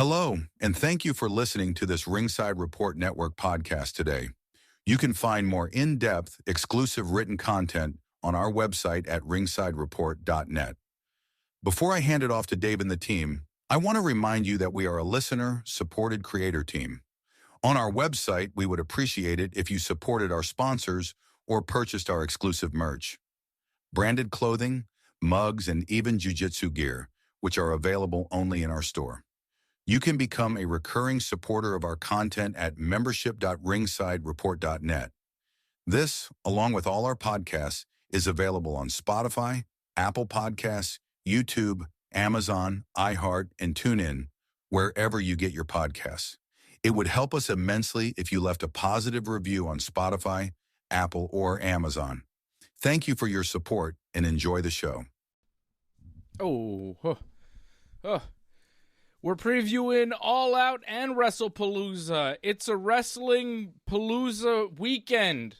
Hello, and thank you for listening to this Ringside Report Network podcast today. You can find more in-depth, exclusive written content on our website at ringsidereport.net. Before I hand it off to Dave and the team, I want to remind you that we are a listener-supported creator team. On our website, we would appreciate it if you supported our sponsors or purchased our exclusive merch. Branded clothing, mugs, and even jiu-jitsu gear, which are available only in our store. You can become a recurring supporter of our content at membership.ringsidereport.net. This, along with all our podcasts, is available on Spotify, Apple Podcasts, YouTube, Amazon, iHeart, and TuneIn, wherever you get your podcasts. It would help us immensely if you left a positive review on Spotify, Apple, or Amazon. Thank you for your support and enjoy the show. We're previewing All Out and Wrestlepalooza. It's a Wrestling Palooza weekend.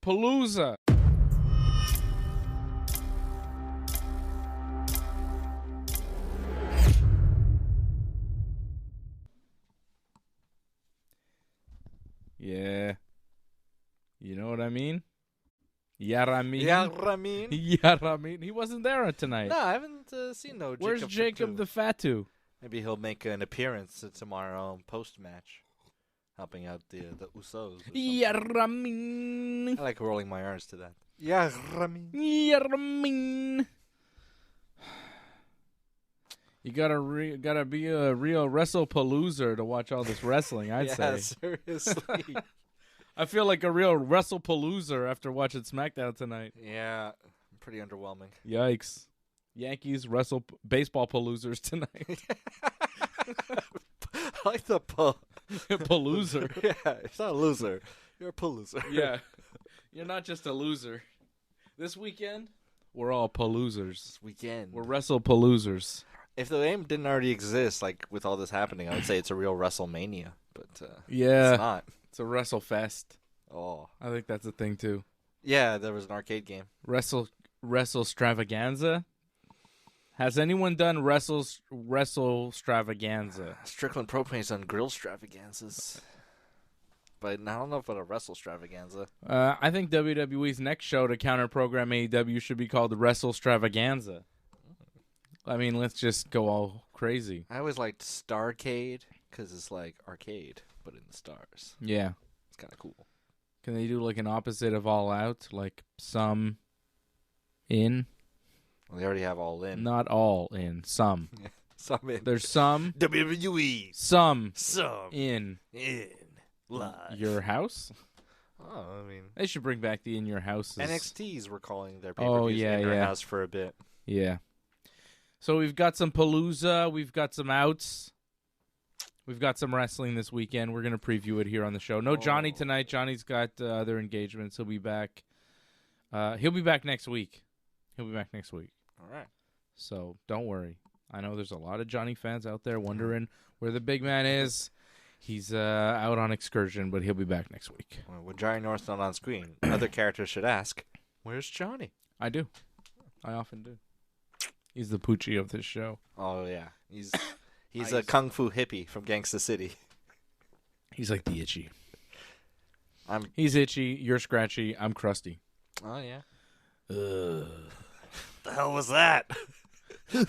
Palooza. Yeah. You know what I mean? Yaramin. Yaramin. He wasn't there tonight. No, I haven't seen no Jacob. Where's Jacob the Fatu? Maybe he'll make an appearance tomorrow post-match, helping out the Usos. Yaramin. I like rolling my R's to that. Yaramin. Yaramin. You gotta be a real Wrestlepalooza to watch all this wrestling, I'd say. Seriously. I feel like a real Wrestlepalooza after watching SmackDown tonight. Yeah, pretty underwhelming. Yikes. Yankees baseball paloozers tonight. I like the Paloozer. Yeah, it's not a loser. You're a paloozer. Yeah. You're not just a loser. This weekend, we're all paloozers. This weekend. We're Wrestlepaloozers. If the name didn't already exist, like with all this happening, I would say it's a real WrestleMania. But yeah, it's not. It's a WrestleFest. Oh. I think that's a thing, too. Yeah, there was an arcade game. Wrestle-stravaganza? Has anyone done Wrestle-stravaganza? Strickland Propane's done grill stravaganzas. But I don't know about a Wrestle-stravaganza. I think WWE's next show to counter-program AEW should be called the Wrestle-stravaganza. I mean, let's just go all crazy. I always liked Starcade because it's like arcade, but in the stars. Yeah. It's kind of cool. Can they do like an opposite of All Out? Like some in? Well, they already have All In. Not all in. Some. Some in. There's some. WWE. Some. In. In. Live. Your house? Oh, I mean. They should bring back the in your houses. NXTs were calling their pay-per-views in their house for a bit. Yeah. So we've got some Palooza. We've got some outs. We've got some wrestling this weekend. We're going to preview it here on the show. No Johnny tonight. Johnny's got other engagements. He'll be back. He'll be back next week. All right. So don't worry. I know there's a lot of Johnny fans out there wondering where the big man is. He's out on excursion, but he'll be back next week. Well, when Johnny North's not on screen, other characters should ask, "Where's Johnny?" I do. I often do. He's the Poochie of this show. Oh yeah, he's a kung fu hippie from Gangsta City. He's like the Itchy. He's Itchy. You're Scratchy. I'm Krusty. Oh yeah. The hell was that? Yeah,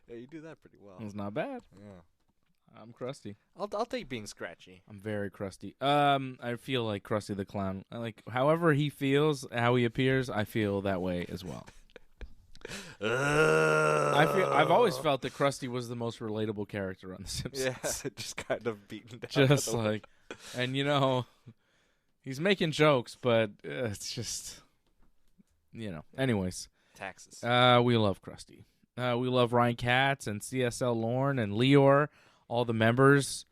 you do that pretty well. It's not bad. Yeah. I'm Krusty. I'll take being Scratchy. I'm very Krusty. I feel like Krusty the Clown. However he feels, how he appears, I feel that way as well. I've always felt that Krusty was the most relatable character on The Simpsons. Yeah, just kind of beaten down. Just like, and he's making jokes, but it's just, Anyways, taxes. We love Krusty. We love Ryan Katz and CSL Lorne and Leor, all the members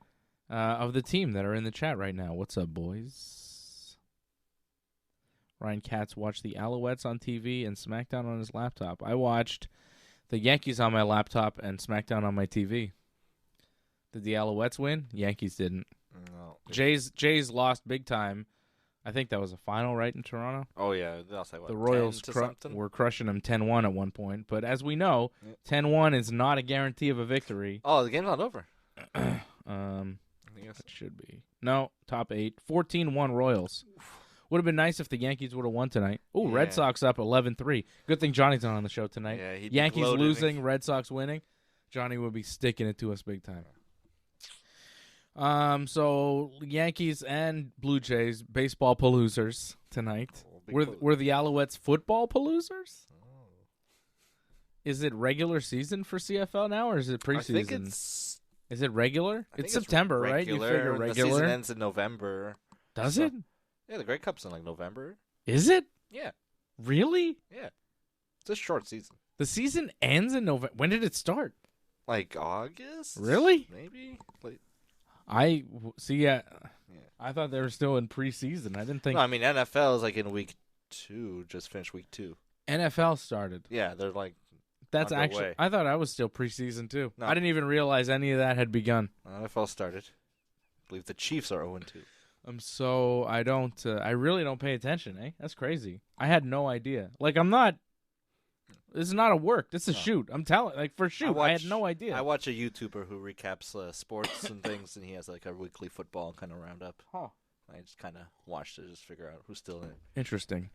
of the team that are in the chat right now. What's up, boys? Ryan Katz watched the Alouettes on TV and SmackDown on his laptop. I watched the Yankees on my laptop and SmackDown on my TV. Did the Alouettes win? Yankees didn't. No. Jays lost big time. I think that was a final, right, in Toronto? Oh, yeah. That's like, what, The Royals 10 to something? were crushing them 10-1 at one point. But as we know, 10-1 is not a guarantee of a victory. Oh, the game's not over. It should be. No, top 8. 14-1 Royals. Would have been nice if the Yankees would have won tonight. Oh, Red Sox up 11-3. Good thing Johnny's not on the show tonight. Yeah, he'd Yankees gloating. losing, Red Sox winning. Johnny would be sticking it to us big time. So Yankees and Blue Jays baseball paloozers tonight. Were the Alouettes football paloozers? Oh. Is it regular season for CFL now, or is it preseason? I think it's... Is it regular? I think It's September, right? You figure and regular. The season ends in November. Does So- it? Yeah, the Grey Cup's in, like, November. Is it? Yeah. Really? Yeah. It's a short season. The season ends in November. When did it start? Like August? Really? Maybe? Like, I thought they were still in preseason. I didn't think no, I mean, NFL is, like, in week 2. Just finished week 2. NFL started. Yeah, they're, like... That's underway. actually. I thought I was still preseason too. No. I didn't even realize any of that had begun. NFL started. I believe the Chiefs are 0-2. I really don't pay attention. That's crazy. I had no idea. Like I'm not. This is not a work. This is a shoot. I'm telling. Like for shoot. I had no idea. I watch a YouTuber who recaps sports and things, and he has like a weekly football kind of roundup. Huh. I just kind of watched it, just figure out who's still in it. Interesting.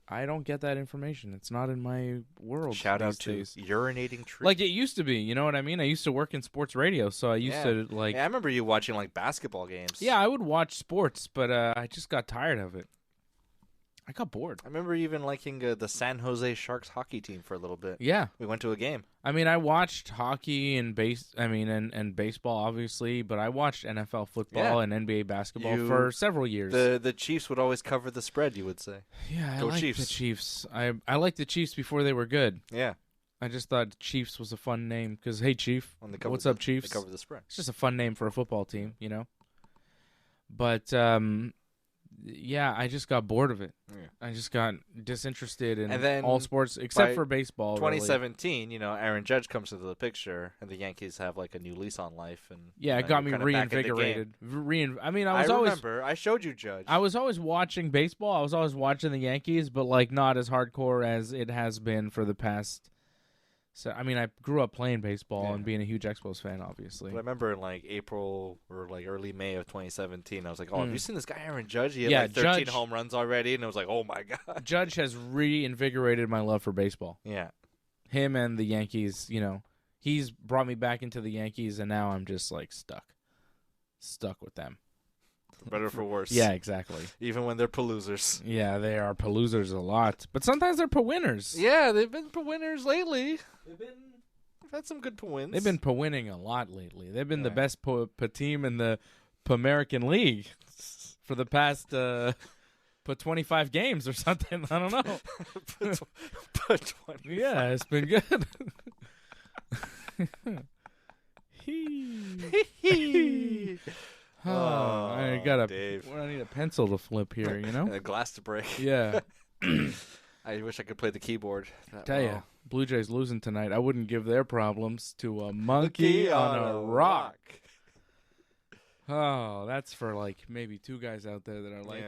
I don't get that information. It's not in my world. Shout out these to days. Urinating Tree. Like it used to be. You know what I mean? I used to work in sports radio, so I used to like. Yeah, I remember you watching like basketball games. Yeah, I would watch sports, but I just got tired of it. I got bored. I remember even liking the San Jose Sharks hockey team for a little bit. Yeah. We went to a game. I mean, I watched hockey and and baseball, obviously, but I watched NFL football and NBA basketball for several years. The Chiefs would always cover the spread, you would say. Yeah, Go I like Chiefs. the Chiefs. I liked the Chiefs before they were good. Yeah. I just thought Chiefs was a fun name because, hey, Chief, what's up, Chiefs? They cover the spread. It's just a fun name for a football team, you know? But, yeah, I just got bored of it. Yeah. I just got disinterested in all sports except for baseball. 2017, you know, Aaron Judge comes into the picture, and the Yankees have like a new lease on life, and yeah, it got me reinvigorated. I showed you Judge. I was always watching baseball. I was always watching the Yankees, but like not as hardcore as it has been for the past. So I mean, I grew up playing baseball and being a huge Expos fan, obviously. But I remember in like April or like early May of 2017, I was like, "Oh, have you seen this guy Aaron Judge? He had like 13 home runs already," and I was like, "Oh my god!" Judge has reinvigorated my love for baseball. Yeah, him and the Yankees. You know, he's brought me back into the Yankees, and now I'm just like stuck with them. For better or for worse. Yeah, exactly. Even when they're paloozers. Yeah, they are paloozers a lot, but sometimes they're winners. Yeah, they've been winners lately. They've had some good wins. They've been winning a lot lately. They've been the best team in the American League for the past 25 games or something. I don't know. Put 25. Yeah, it's been good. I need a pencil to flip here, you know? A glass to break. Yeah. I wish I could play the keyboard. Tell you, Blue Jays losing tonight. I wouldn't give their problems to a monkey on a rock. Oh, that's for like maybe two guys out there that are like,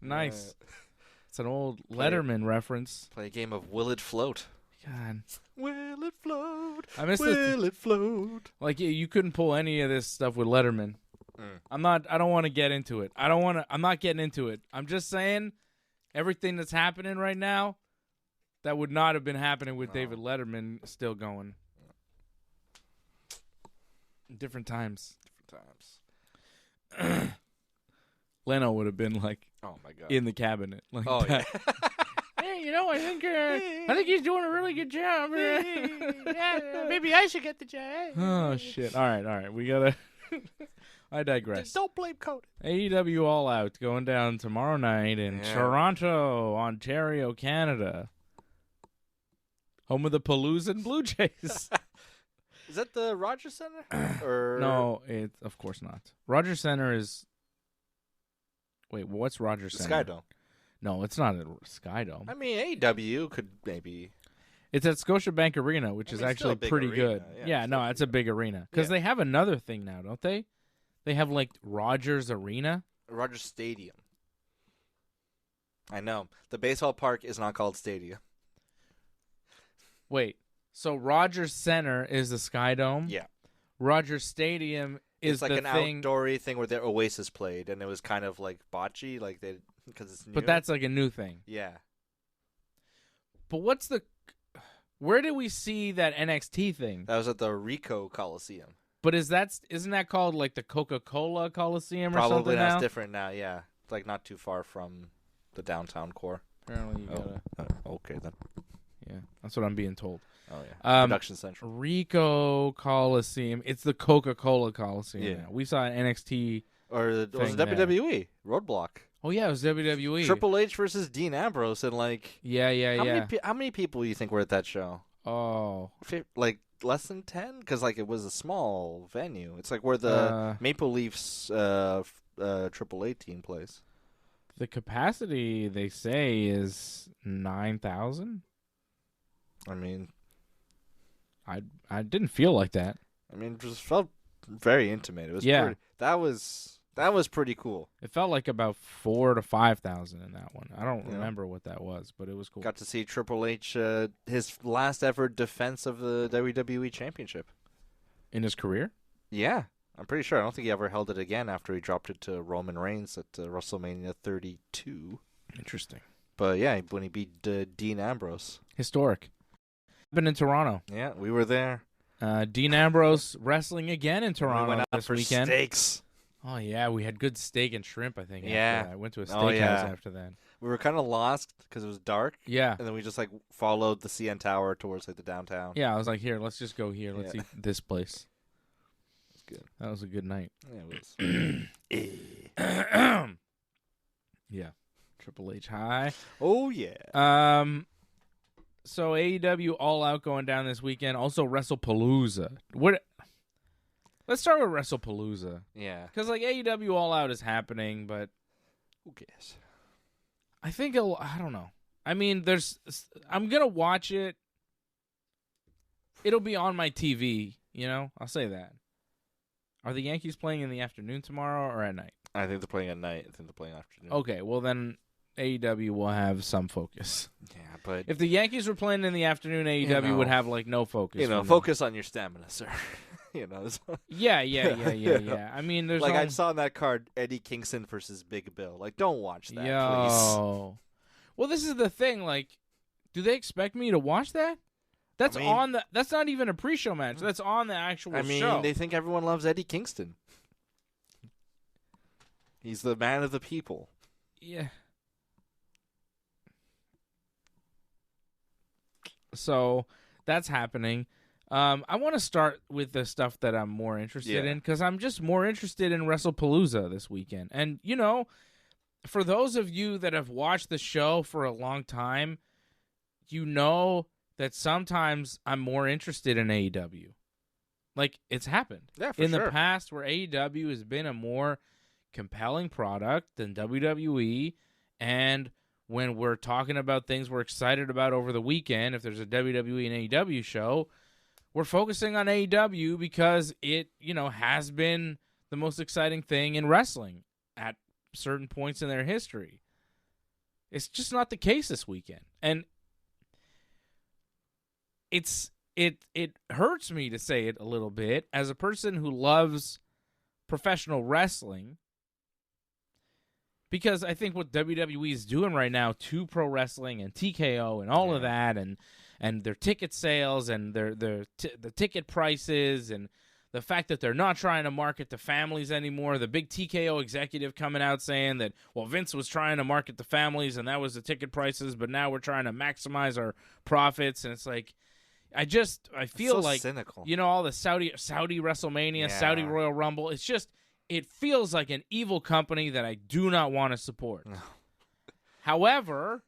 nice. It's an old Letterman reference. Play a game of Will It Float? God. Will it float? I miss Will it float? Like you couldn't pull any of this stuff with Letterman. I don't want to get into it. I'm not getting into it. I'm just saying everything that's happening right now that would not have been happening with David Letterman still going. Different times. Leno would have been like, oh my god, in the cabinet like that. Yeah. Hey, you know, I think he's doing a really good job. Maybe I should get the job. Oh shit! All right, we gotta. I digress. Don't blame Cody. AEW All Out going down tomorrow night in Toronto, Ontario, Canada. Home of the Palooza and Blue Jays. Is that the Rogers Center? Or no, of course not. Rogers Center is. Wait, what's Rogers Center? Skydome. No, it's not a Skydome. I mean, AEW could maybe. It's at Scotiabank Arena, which is actually pretty good. Yeah, it's a big arena. Because they have another thing now, don't they? They have, like, Rogers Arena. Rogers Stadium. I know. The baseball park is not called Stadia. Wait, so Rogers Center is the Sky Dome? Yeah. Rogers Stadium is it's like the an thing, outdoory thing where the Oasis played, and it was kind of like botchy, like because it's new. but that's like a new thing. Yeah. But where did we see that NXT thing? That was at the Ricoh Coliseum. But isn't that called like the Coca-Cola Coliseum or something Probably now? that's different now. Yeah, it's like not too far from the downtown core. Apparently you gotta. Okay then. Yeah, that's what I'm being told. Oh yeah. Production Central. Ricoh Coliseum. It's the Coca-Cola Coliseum. Yeah. Now. We saw an NXT. Or it was thing WWE Roadblock. Oh yeah, it was WWE. Triple H versus Dean Ambrose, and like Yeah. how many people do you think were at that show? Oh, Like less than 10, because like it was a small venue. It's like where the Maple Leafs Triple A team plays. the capacity they say is 9,000. I mean, I didn't feel like that. it just felt very intimate. It was Yeah. pretty, that was pretty cool. It felt like about 4,000 to 5,000 in that one. I don't Yeah. remember what that was, but it was cool. Got to see Triple H his last ever defense of the WWE Championship. In his career? Yeah, I'm pretty sure. I don't think he ever held it again after he dropped it to Roman Reigns at WrestleMania 32. Interesting. But yeah, when he beat Dean Ambrose. Historic. Been in Toronto. Yeah, we were there. Dean Ambrose wrestling again in Toronto we went out this for weekend. steaks. Oh yeah, we had good steak and shrimp. I think. Yeah. After that. I went to a steakhouse Oh, yeah. after that. We were kind of lost because it was dark, Yeah. and then we just like followed the CN Tower towards like the downtown. Yeah, I was like, here, let's just go here. Let's Yeah. eat this place. It's good. That was a good night. Yeah, it was. Yeah. Triple H high. Oh yeah. So AEW All Out going down this weekend. Also Wrestlepalooza. Let's start with Wrestlepalooza. Yeah. Because like AEW All Out is happening, but Who cares? I think I don't know. I mean, I'm gonna watch it. It'll be on my TV. I'll say that. Are the Yankees playing in the afternoon tomorrow or at night? I think they're playing at night. I think they're playing afternoon. Okay, well then AEW will have some focus. Yeah, but If the Yankees were playing in the afternoon, AEW would have like no focus. for me. focus on your stamina, sir. So. Yeah. I mean, there's like I saw on that card Eddie Kingston versus Big Bill. Like, don't watch that, please. Well, this is the thing. Like, do they expect me to watch that? That's That's not even a pre-show match. That's on the actual show. They think everyone loves Eddie Kingston. He's the man of the people. Yeah. So that's happening. I want to start with the stuff that I'm more interested in because I'm just more interested in Wrestlepalooza this weekend. And, for those of you that have watched the show for a long time, you know that sometimes I'm more interested in AEW. Like, it's happened. Yeah, for in sure. the past where AEW has been a more compelling product than WWE, and when we're talking about things we're excited about over the weekend, if there's a WWE and AEW show, we're focusing on AEW because it, has been the most exciting thing in wrestling at certain points in their history. It's just not the case this weekend. And it hurts me to say it a little bit as a person who loves professional wrestling, because I think what WWE is doing right now to pro wrestling and TKO and all of that, and their ticket sales and the ticket prices and the fact that they're not trying to market to families anymore. The big TKO executive coming out saying that, well, Vince was trying to market to families and that was the ticket prices, but now we're trying to maximize our profits. And it's like, I feel so like cynical. All the Saudi WrestleMania, Saudi Royal Rumble. It's just, it feels like an evil company that I do not want to support. No. However,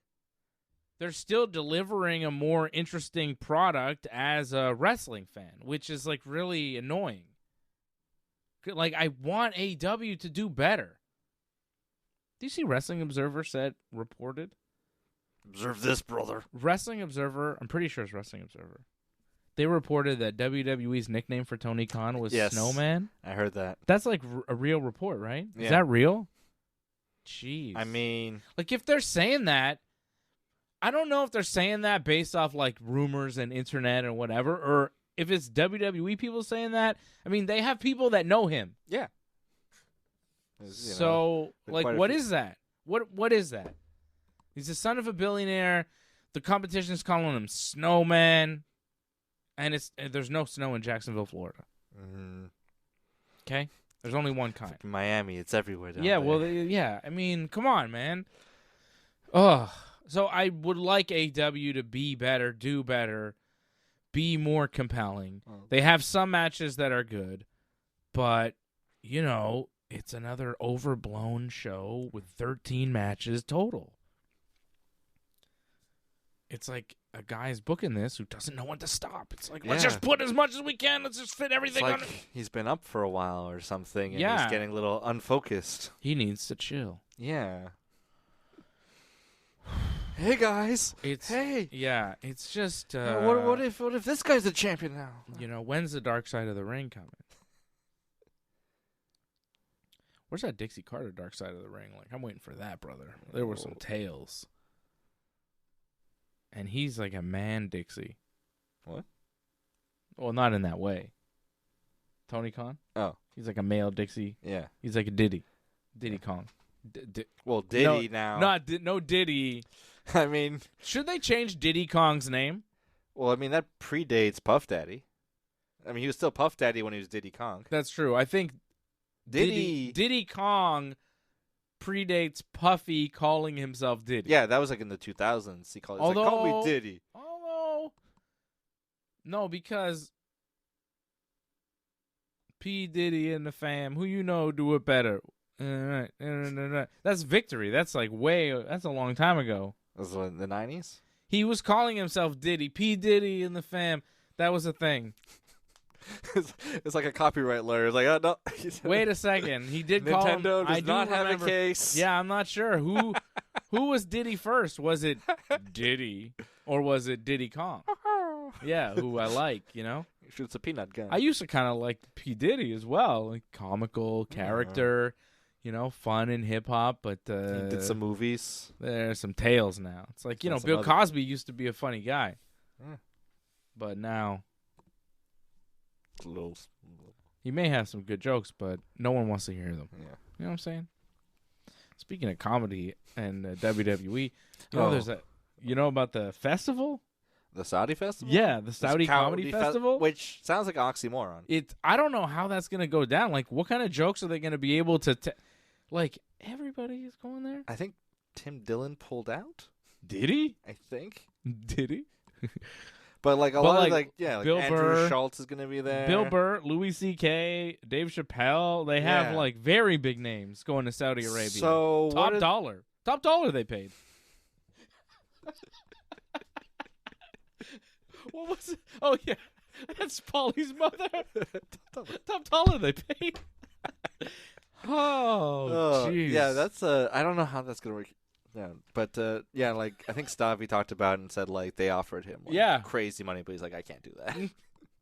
they're still delivering a more interesting product as a wrestling fan, which is like really annoying. Like, I want AEW to do better. Do you see Wrestling Observer reported? Observe this, brother. Wrestling Observer, I'm pretty sure it's Wrestling Observer. They reported that WWE's nickname for Tony Khan was Snowman. I heard that. That's like a real report, right? Yeah. Is that real? jeez. I mean, like if they're saying that, I don't know if they're saying that based off like rumors and internet and whatever, or if it's WWE people saying that. I mean, they have people that know him. yeah. So, like, what is that? What is that? He's the son of a billionaire. The competition is calling him Snowman, and there's no snow in Jacksonville, Florida. Okay, there's only one kind. In Miami, it's everywhere. Down Yeah, there. well, yeah. I mean, come on, man. Ugh. So I would like AEW to be better, do better, be more compelling. They have some matches that are good, but you know, it's another overblown show with 13 matches total. It's like a guy's booking this who doesn't know when to stop. It's like, let's just put as much as we can. Let's just fit everything it's on like it. He's been up for a while or something, and Yeah. he's getting a little unfocused. He needs to chill. Yeah. Hey guys. Hey. Yeah, it's just what if this guy's the champion now? You know, when's the dark side of the ring coming? Where's that Dixie Carter dark side of the ring? Like, I'm waiting for that, brother. There were some tales. And he's like a man Dixie. What? Well, not in that way. Tony Khan? Oh. He's like a male Dixie. Yeah. He's like a Diddy. Diddy Kong. Well, Diddy now. No Diddy. I mean, should they change Diddy Kong's name? Well, I mean, that predates Puff Daddy. I mean, he was still Puff Daddy when he was Diddy Kong. That's true. I think Diddy Kong predates Puffy calling himself Diddy. Yeah, that was like in the 2000s. He called call me Diddy. Although, no, because P. Diddy and the fam, who you know do it better. That's Victory. That's like that's a long time ago. Was it in the 90s? He was calling himself Diddy. P. Diddy and the fam. That was a thing. It's like a copyright lawyer. It's like, oh, no. Wait a second. He did call him. Nintendo does I do not have remember, a case. Yeah, I'm not sure. Who was Diddy first? Was it Diddy or was it Diddy Kong? Yeah, who I like, you know? He shoots a peanut gun. I used to kind of like P. Diddy as well. Like comical character, you know, fun in hip-hop. But he did some movies. There's some tales now. It's like, you know, Bill Cosby used to be a funny guy. Yeah. But now... Little. He may have some good jokes, but no one wants to hear them. Yeah. You know what I'm saying? Speaking of comedy and WWE, there's you know about the festival? The Saudi festival? Yeah, the Saudi Comedy Festival. Which sounds like an oxymoron. I don't know how that's going to go down. Like, what kind of jokes are they going to be able to... like, everybody is going there? I think Tim Dillon pulled out. Did he? I think. Did he? But like a lot of Bill Andrew Burr, Schultz is going to be there. Bill Burr, Louis C.K., Dave Chappelle. They have like very big names going to Saudi Arabia. So top dollar they paid. What was it? Oh yeah, that's Paulie's mother. Top dollar they paid. Oh, jeez. Yeah, that's I don't know how that's going to work. Yeah, but like I think Stavi talked about it and said like they offered him crazy money, but he's like, I can't do that.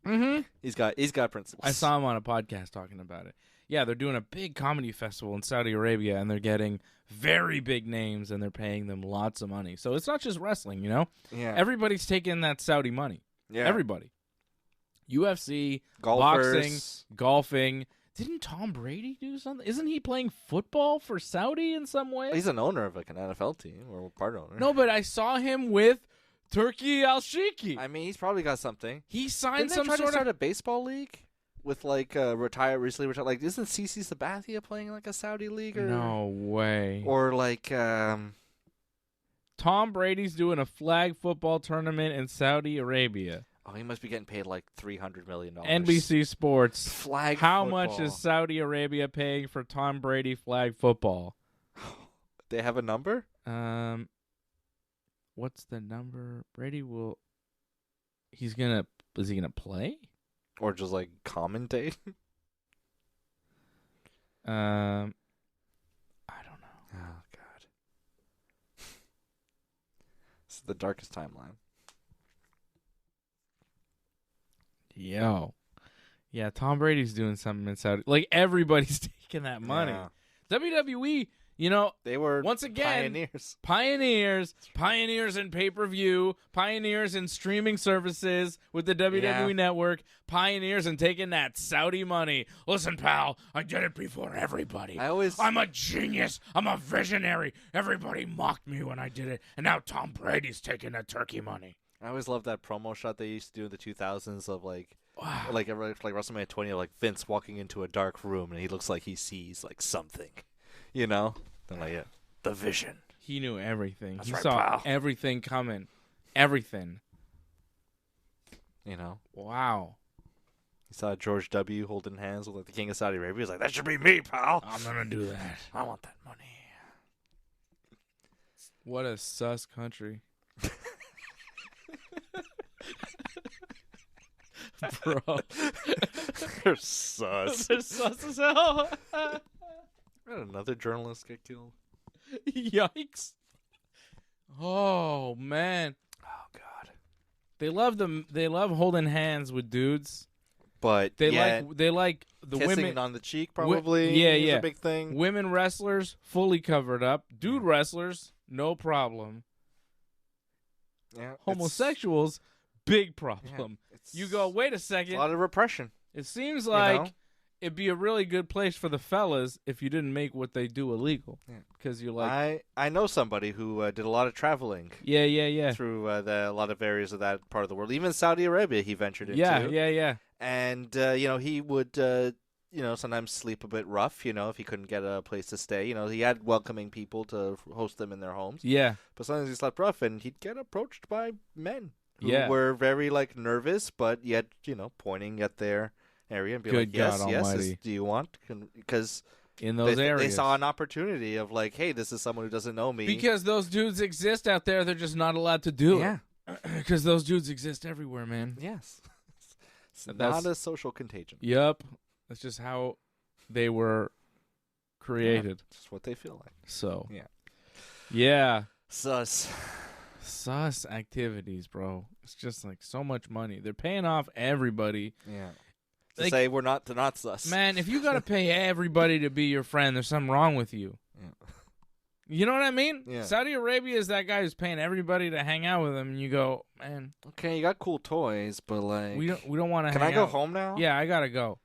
Mm-hmm. He's got principles. I saw him on a podcast talking about it. Yeah, they're doing a big comedy festival in Saudi Arabia, and they're getting very big names, and they're paying them lots of money. So it's not just wrestling, you know. Yeah, everybody's taking that Saudi money. Yeah, everybody. UFC, golfers, boxing, golfing. Didn't Tom Brady do something? Isn't he playing football for Saudi in some way? He's an owner of like an NFL team or part owner. No, but I saw him with Turki Al-Sheikhi. I mean, he's probably got something. He signed some sort sort of start a baseball league with like recently retired. Like, isn't CC Sabathia playing like a Saudi league? Or, no way. Or like Tom Brady's doing a flag football tournament in Saudi Arabia. Oh, he must be getting paid like $300 million. NBC Sports. Flag How football. much is Saudi Arabia paying for Tom Brady flag football? They have a number? What's the number? Brady will... Is he gonna play? Or just like commentate? I don't know. Oh, God. This is the darkest timeline. Yo. Yeah, Tom Brady's doing something in Saudi. Like, everybody's taking that money. Yeah. WWE, You know, they were once again pioneers in pay-per-view, pioneers in streaming services with the WWE Network, pioneers in taking that Saudi money. Listen, pal, I did it before everybody. I'm a genius. I'm a visionary. Everybody mocked me when I did it, and now Tom Brady's taking the turkey money. I always loved that promo shot they used to do in the 2000s of like WrestleMania 20, like Vince walking into a dark room and he looks like he sees like something, you know? Then like the vision. He knew everything. That's he right, saw pal. everything coming. Everything. You know? Wow. He saw George W. holding hands with like the King of Saudi Arabia. He was like, "That should be me, pal. I'm gonna do that. I want that money." What a sus country. Bro. They're sus. They're sus as hell. Another journalist get killed. Yikes. Oh, man. Oh, God. They love them. They love holding hands with dudes. But they like the kissing women on the cheek probably is a big thing. Women wrestlers fully covered up. Dude wrestlers, no problem. Yeah. Homosexuals, big problem. You go, wait a second. It's a lot of repression. It seems like it'd be a really good place for the fellas if you didn't make what they do illegal. Because you're like, I know somebody who did a lot of traveling. Yeah. Through a lot of areas of that part of the world. Even Saudi Arabia, he ventured into. Yeah. And he would sometimes sleep a bit rough. If he couldn't get a place to stay. He had welcoming people to host them in their homes. Yeah. But sometimes he slept rough, and he'd get approached by men who were very nervous, but yet pointing at their area and be like, yes, do you want? Because in those areas they saw an opportunity of like, hey, this is someone who doesn't know me. Because those dudes exist out there, they're just not allowed to do it. Because those dudes exist everywhere, man. Yes. It's not a social contagion. Yep. That's just how they were created. Just what they feel like. So. Yeah. Sus activities, bro. It's just like so much money. They're paying off everybody. Yeah. To say they're not sus. Man, if you got to pay everybody to be your friend, there's something wrong with you. Yeah. You know what I mean? Yeah. Saudi Arabia is that guy who's paying everybody to hang out with him, and you go, man. Okay, you got cool toys, but like we don't want to. Can I go home now? Yeah, I gotta go.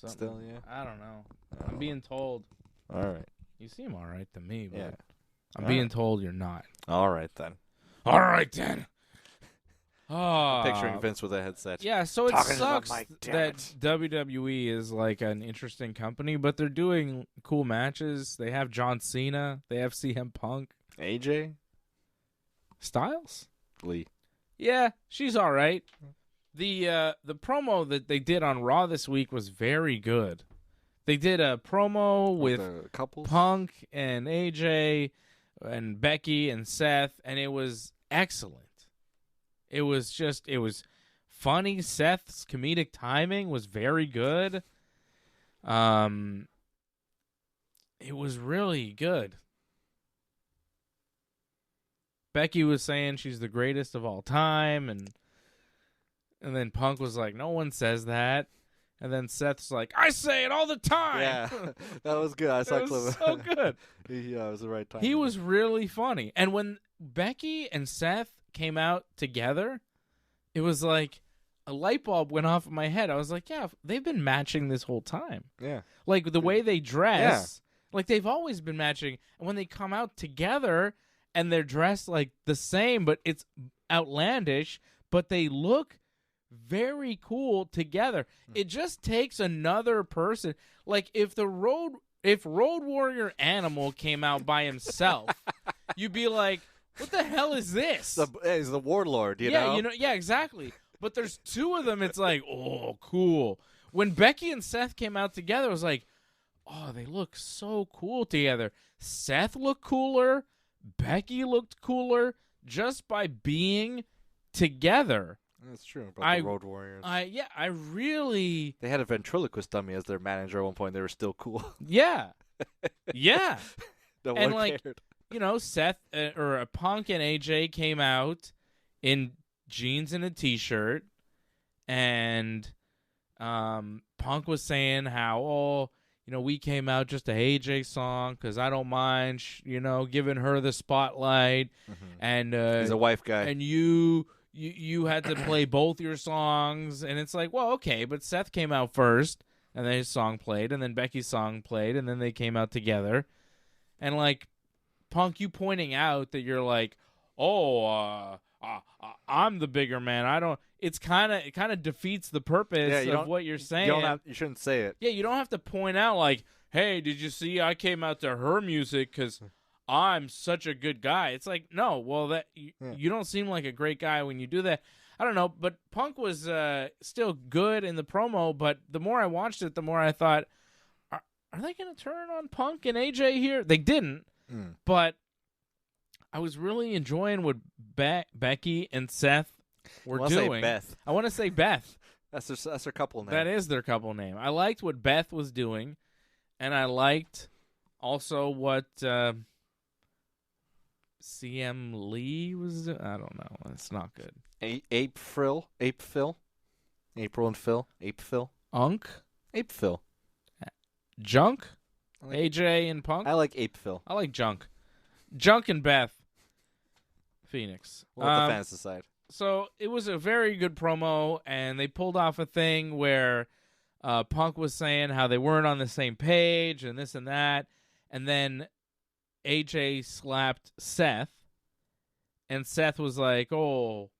Still, yeah. I don't know. I'm being told. All right. You seem all right to me, but yeah. I'm being told you're not. All right then. Oh, picturing Vince with a headset. Yeah, so it sucks that WWE is like an interesting company, but they're doing cool matches. They have John Cena. They have CM Punk. AJ Styles? Lee. Yeah, she's all right. The promo that they did on Raw this week was very good. They did a promo with Punk and AJ and Becky and Seth, and it was excellent. It was funny. Seth's comedic timing was very good. It was really good. Becky was saying she's the greatest of all time, and then Punk was like, no one says that. And then Seth's like, I say it all the time. Yeah, that was good. I saw it was so good. Yeah, it was the right time. He was really funny. And when Becky and Seth came out together, it was like a light bulb went off in my head. I was like, yeah, they've been matching this whole time. Yeah. Like the way they dress, like they've always been matching. And when they come out together and they're dressed like the same, but it's outlandish, but they look very cool together. It just takes another person. Like if Road Warrior Animal came out by himself, you'd be like, what the hell is this? He's the warlord, you know? Yeah, exactly. But there's two of them. It's like, oh, cool. When Becky and Seth came out together, it was like, oh, they look so cool together. Seth looked cooler. Becky looked cooler just by being together. That's true about the Road Warriors. I really... They had a ventriloquist dummy as their manager at one point. They were still cool. Yeah. Yeah. No one cared. Seth or Punk and AJ came out in jeans and a T-shirt, and Punk was saying how we came out just a AJ song because I don't mind, giving her the spotlight. And he's a wife guy. And you had to play both your songs. And it's like, well, okay, but Seth came out first, and then his song played, and then Becky's song played, and then they came out together. And, like, Punk, you pointing out that you're like, I'm the bigger man. It kind of defeats the purpose of what you're saying. You shouldn't say it. Yeah, you don't have to point out like, hey, did you see I came out to her music because I'm such a good guy. It's like, no, well, you don't seem like a great guy when you do that. I don't know, but Punk was still good in the promo, but the more I watched it, the more I thought, are they going to turn on Punk and AJ here? They didn't, but I was really enjoying what Becky and Seth were doing. Beth. I want to say Beth. That's their couple name. That is their couple name. I liked what Beth was doing, and I liked also what CM Lee was doing. I don't know. It's not good. April and Phil. Unk. Phil. Junk. AJ and Punk. I like Phil. I like Junk. Junk and Beth. Phoenix. We'll let the fans decide. So it was a very good promo, and they pulled off a thing where Punk was saying how they weren't on the same page and this and that, and then AJ slapped Seth, and Seth was like, oh,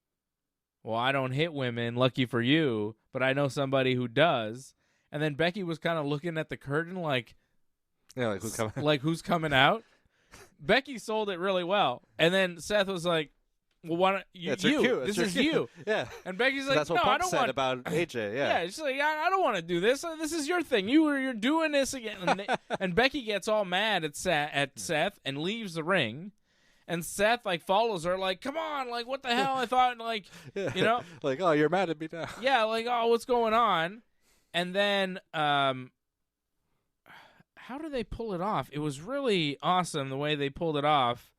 well, I don't hit women, lucky for you, but I know somebody who does. And then Becky was kind of looking at the curtain like, who's coming? Like, who's coming out? Becky sold it really well. And then Seth was like, well, why don't you? This is you. Yeah. And Becky's like, that's what no, Punk I don't said want about AJ. Yeah. Yeah, she's like, I don't want to do this. This is your thing. You're doing this again. And Becky gets all mad at Seth and leaves the ring. And Seth like follows her, like, come on, like, what the hell? I thought, like, like, oh, you're mad at me now. Yeah, like, oh, what's going on? And then, how do they pull it off? It was really awesome the way they pulled it off.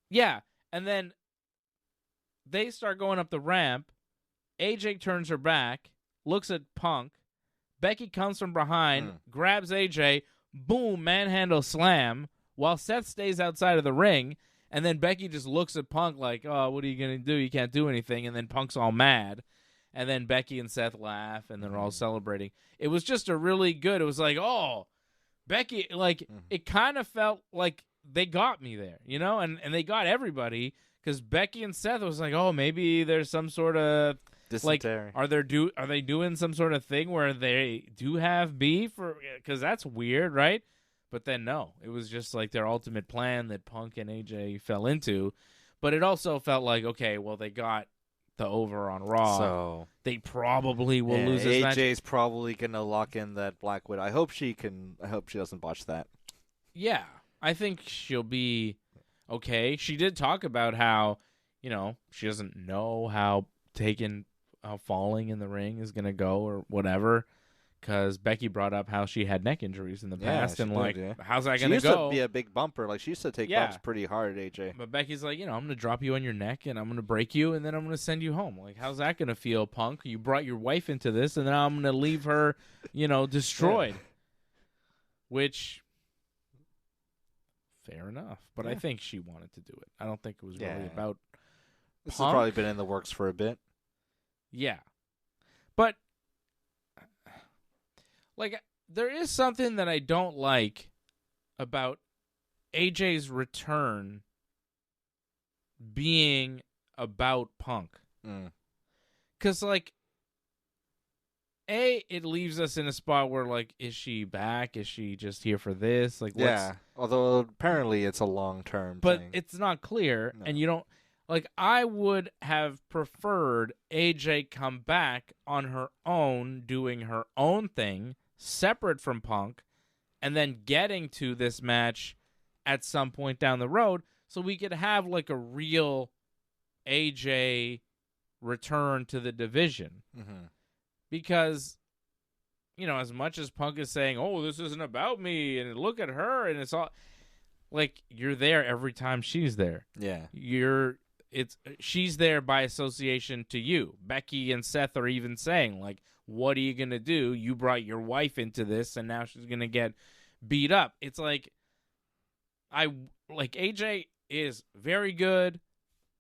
Yeah. And then they start going up the ramp. AJ turns her back, looks at Punk. Becky comes from behind, grabs AJ, boom, manhandle slam, while Seth stays outside of the ring. And then Becky just looks at Punk like, oh, what are you going to do? You can't do anything. And then Punk's all mad. And then Becky and Seth laugh, and they're all celebrating. It was just a really good, it was like, oh, Becky, like, it kind of felt like they got me there, and they got everybody, because Becky and Seth was like, oh, maybe there's some sort of, dysentery. Like, are they doing some sort of thing where they do have beef, because that's weird, right? But then no, it was just like their ultimate plan that Punk and AJ fell into, but it also felt like, okay, well, they got the over on Raw, so they probably will lose this match. AJ's probably gonna lock in that Black Widow. I hope she doesn't botch that. Yeah, I think she'll be okay. She did talk about how, she doesn't know how falling in the ring is gonna go or whatever, because Becky brought up how she had neck injuries in the past, and how's that gonna go? She used to be a big bumper. Like, she used to take bumps pretty hard, AJ. But Becky's like, I'm gonna drop you on your neck, and I'm gonna break you, and then I'm gonna send you home. Like, how's that gonna feel, Punk? You brought your wife into this, and then I'm gonna leave her, destroyed. Which, fair enough. But I think she wanted to do it. I don't think it was really about This Punk. has probably been in the works for a bit. Yeah. But, like, there is something that I don't like about AJ's return being about Punk. Because, like, it leaves us in a spot where, like, is she back? Is she just here for this? Like, although apparently it's a long-term but thing. it's not clear, and you don't... Like, I would have preferred AJ come back on her own, doing her own thing, separate from Punk, and then getting to this match at some point down the road, so we could have, like, a real AJ return to the division. Because, as much as Punk is saying, oh, this isn't about me, and look at her, and it's all... Like, you're there every time she's there. Yeah. she's there by association to you. Becky and Seth are even saying, like, what are you going to do? You brought your wife into this, and now she's going to get beat up. It's like, AJ is very good,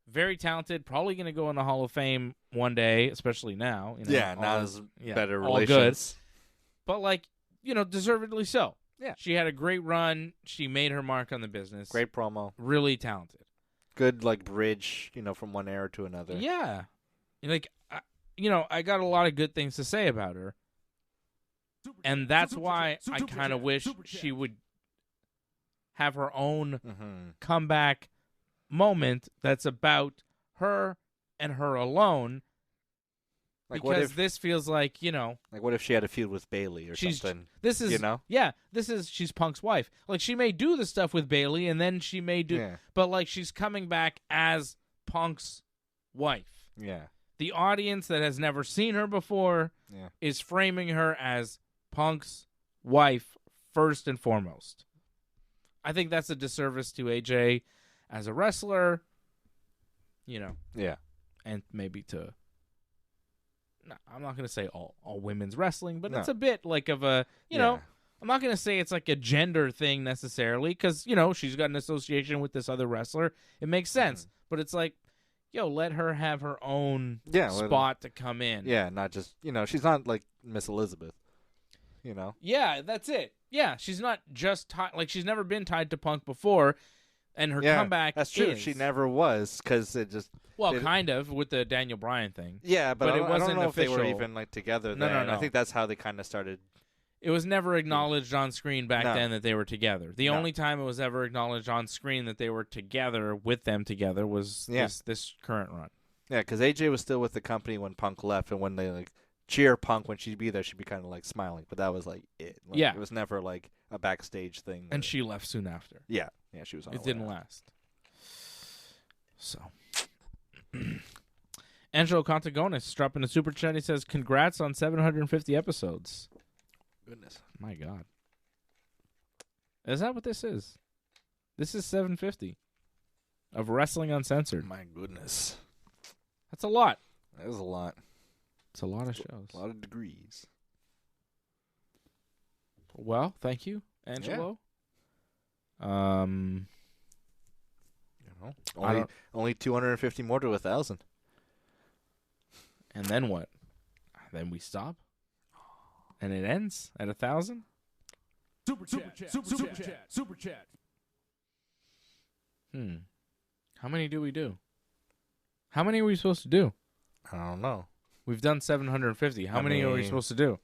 very talented, probably going to go in the Hall of Fame one day, especially now. Now there's better all relations. Good. But, deservedly so. Yeah. She had a great run. She made her mark on the business. Great promo. Really talented. Good, bridge, from one era to another. Yeah. I got a lot of good things to say about her. And that's why I kind of wish she would have her own comeback moment that's about her and her alone. Because this feels like, what if she had a feud with Bayley or something? She's Punk's wife. She may do the stuff with Bayley, and then she may do, but she's coming back as Punk's wife. Yeah. The audience that has never seen her before is framing her as Punk's wife first and foremost. I think that's a disservice to AJ as a wrestler, Yeah. and maybe to... No, I'm not going to say all women's wrestling, but it's a bit of a, I'm not going to say it's like a gender thing necessarily because, she's got an association with this other wrestler. It makes sense. But it's like, let her have her own spot to come in. Yeah, not just, she's not like Miss Elizabeth, Yeah, that's it. Yeah, she's not just tied, she's never been tied to Punk before, and her comeback that's true. is. She never was because it just... Well, kind of, with the Daniel Bryan thing. Yeah, but it wasn't I don't know official. if they were even together then. No. I think that's how they kind of started. It was never acknowledged on screen back then that they were together. The only time it was ever acknowledged on screen that they were together with them together was this current run. Yeah, because AJ was still with the company when Punk left, and when they cheer Punk when she'd be there, she'd be kind of smiling. But that was it. It was never a backstage thing. And she left soon after. Yeah, she was on It didn't last. So... Angelo Contagonis dropping a super chat. He says, "Congrats on 750 episodes." Goodness, my God, is that what this is? This is 750 of Wrestling Uncensored. My goodness, that's a lot. That is a lot. It's a lot of shows. A lot of degrees. Well, thank you, Angelo. Yeah. Only 250 more to 1,000. And then what? Then we stop? And it ends at 1,000? Super chat. How many do we do? How many are we supposed to do? I don't know. We've done 750. How many are we supposed to do?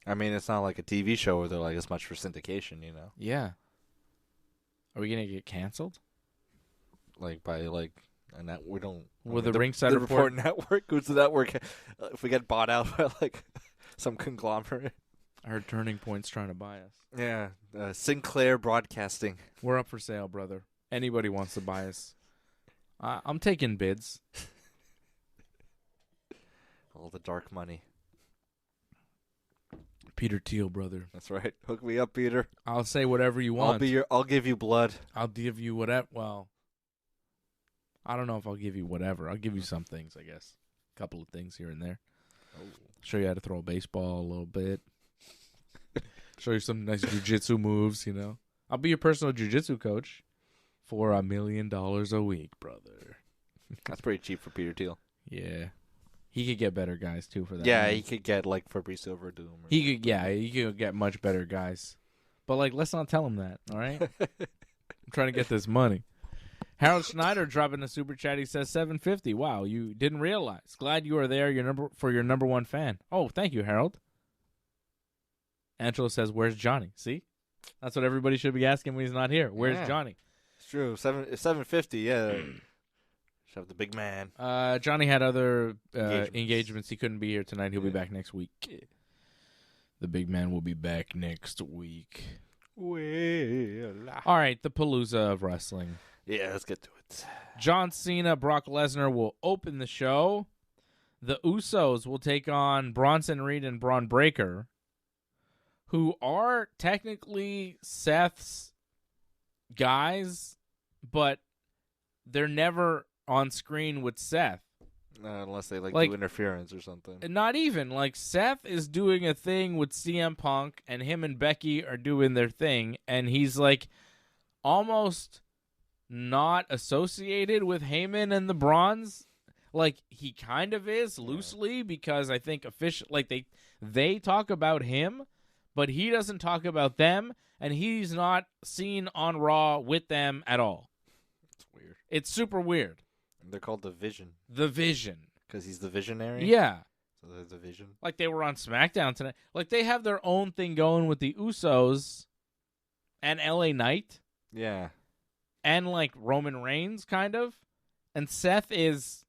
I mean, it's not like a TV show where they're as much for syndication, Yeah. Are we going to get canceled? And that we don't. With the Ringside Report Network? Who's the network? If we get bought out by some conglomerate. I heard Turning Point's trying to buy us. Yeah. Sinclair Broadcasting. We're up for sale, brother. Anybody wants to buy us. I'm taking bids. All the dark money. Peter Thiel, brother. That's right. Hook me up, Peter. I'll say whatever you want. I'll give you blood. I'll give you whatever. Well, I don't know if I'll give you whatever. I'll give you some things, I guess. A couple of things here and there. Show you how to throw a baseball a little bit. Show you some nice jiu-jitsu moves, I'll be your personal jiu-jitsu coach for $1 million a week, brother. That's pretty cheap for Peter Thiel. Yeah. He could get better guys, too, for that. Yeah, he could get, Fabrizio Verdum. He could get much better guys. But, let's not tell him that, all right? I'm trying to get this money. Harold Schneider dropping a super chat. He says 750. Wow, you didn't realize. Glad you are there. For your number one fan. Oh, thank you, Harold. Angelo says, "Where's Johnny?" See, that's what everybody should be asking when he's not here. Where's Johnny? It's true. 750. Yeah. Should have the big man. Johnny had other engagements. He couldn't be here tonight. He'll be back next week. The big man will be back next week. Well, all right, the Palooza of wrestling. Yeah, let's get to it. John Cena, Brock Lesnar will open the show. The Usos will take on Bronson Reed and Braun Breaker, who are technically Seth's guys, but they're never on screen with Seth. Unless they Like- do interference or something. Not even. Like, Seth is doing a thing with CM Punk, and him and Becky are doing their thing, and he's, like, almost not associated with Heyman and the Bronze. Like, he kind of is, loosely, because I think they talk about him, but he doesn't talk about them, and he's not seen on Raw with them at all. It's weird. It's super weird. They're called the Vision. The Vision. Because he's the visionary? Yeah. So there's the Vision. Like, they were on SmackDown tonight. Like, they have their own thing going with the Usos and LA Knight Yeah. and, like, Roman Reigns, kind of. And Seth is